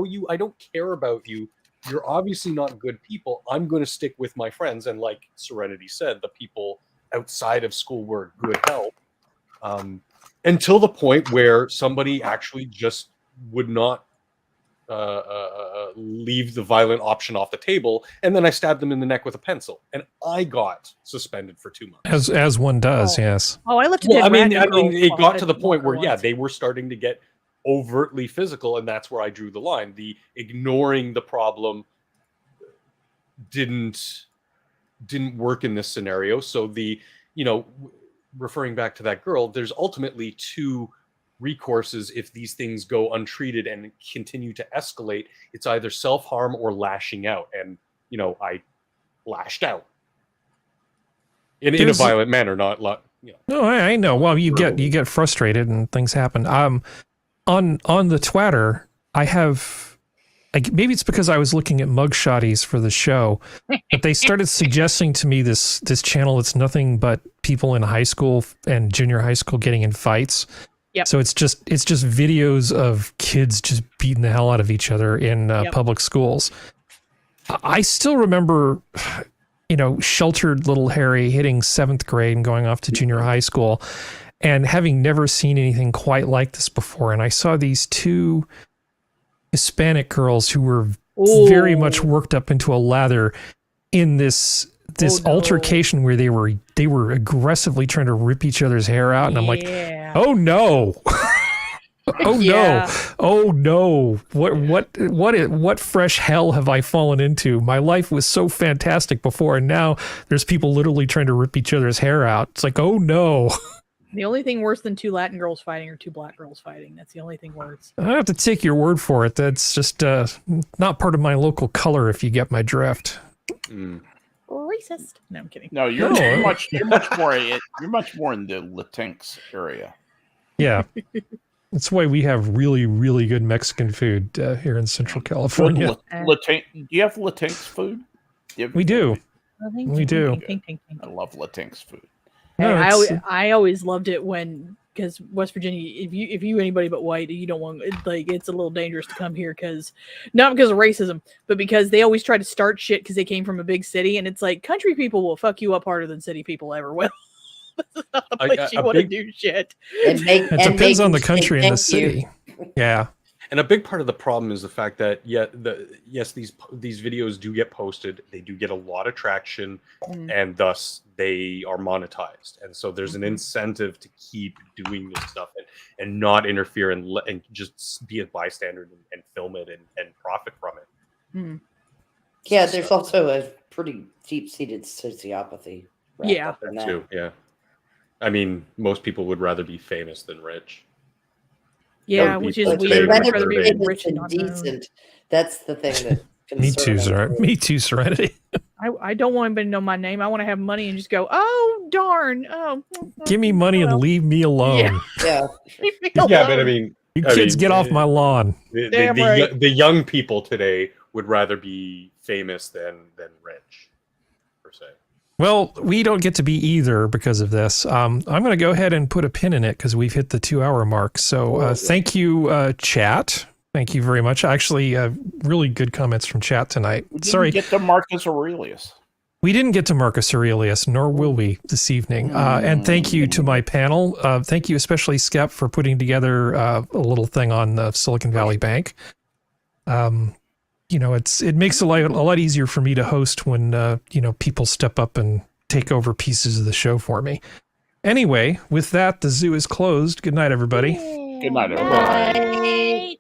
you. I don't care about you. You're obviously not good people. I'm going to stick with my friends, and like Serenity said, the people outside of school were good help, until the point where somebody actually just would not leave the violent option off the table, and then I stabbed them in the neck with a pencil, and I got suspended for 2 months.
As one does, yes.
Oh, I left it.
Well, I mean, it got to the point where they were starting to get overtly physical, and that's where I drew the line. The ignoring the problem didn't work in this scenario. So referring back to that girl, there's ultimately two recourses if these things go untreated and continue to escalate. It's either self-harm or lashing out, and I lashed out in a violent manner, not
No, I know. Well, you get frustrated and things happen. On the Twitter, I have. Maybe it's because I was looking at mugshotties for the show, but they started suggesting to me this channel that's nothing but people in high school and junior high school getting in fights.
Yep.
So it's just videos of kids just beating the hell out of each other in public schools. I still remember, sheltered little Harry hitting 7th grade and going off to junior high school and having never seen anything quite like this before. And I saw these two Hispanic girls who were very much worked up into a lather in this altercation where they were aggressively trying to rip each other's hair out, and I'm like, oh no. Oh no. What fresh hell have I fallen into? My life was so fantastic before, and now there's people literally trying to rip each other's hair out. It's like, oh no.
The only thing worse than 2 Latin girls fighting or 2 black girls fighting. That's the only thing worse.
I have to take your word for it. That's just not part of my local color, if you get my drift.
Racist. No, I'm kidding.
No, you're much more in the Latinx area.
Yeah. That's why we have really, really good Mexican food here in Central California.
Do you have Latinx food?
We do. We do.
I love Latinx food.
No,
I always loved it because West Virginia, if you anybody but white, you don't want it's a little dangerous to come here not because of racism, but because they always try to start shit because they came from a big city, and it's like country people will fuck you up harder than city people ever will. This is not the place you want to do shit.
It depends on the country and the city. Yeah.
And a big part of the problem is the fact that these videos do get posted, they do get a lot of traction, and thus they are monetized. And so there's an incentive to keep doing this stuff and not interfere and just be a bystander and film it and profit from it.
Yeah, there's also a pretty deep-seated sociopathy.
Yeah.
Too. Yeah. I mean, most people would rather be famous than rich.
Yeah, which is weird. I'd rather be rich and
decent. That's the thing that
Me too, Serenity.
I don't want anybody to know my name. I want to have money and just go, oh darn,
give me money and leave me alone.
Yeah.
But I mean,
you kids get off my lawn.
The young people today would rather be famous than rich, per se.
Well, we don't get to be either because of this. I'm going to go ahead and put a pin in it because we've hit the 2-hour mark. So thank you, chat. Thank you very much. Actually, really good comments from chat tonight.
Sorry, get to Marcus Aurelius.
We didn't get to Marcus Aurelius, nor will we this evening. And thank you to my panel. Thank you especially, Skep, for putting together a little thing on the Silicon Valley Bank. You know, it makes it a lot easier for me to host when, you know, people step up and take over pieces of the show for me. Anyway, with that, the zoo is closed. Good night, everybody.
Good night, everybody.
Right.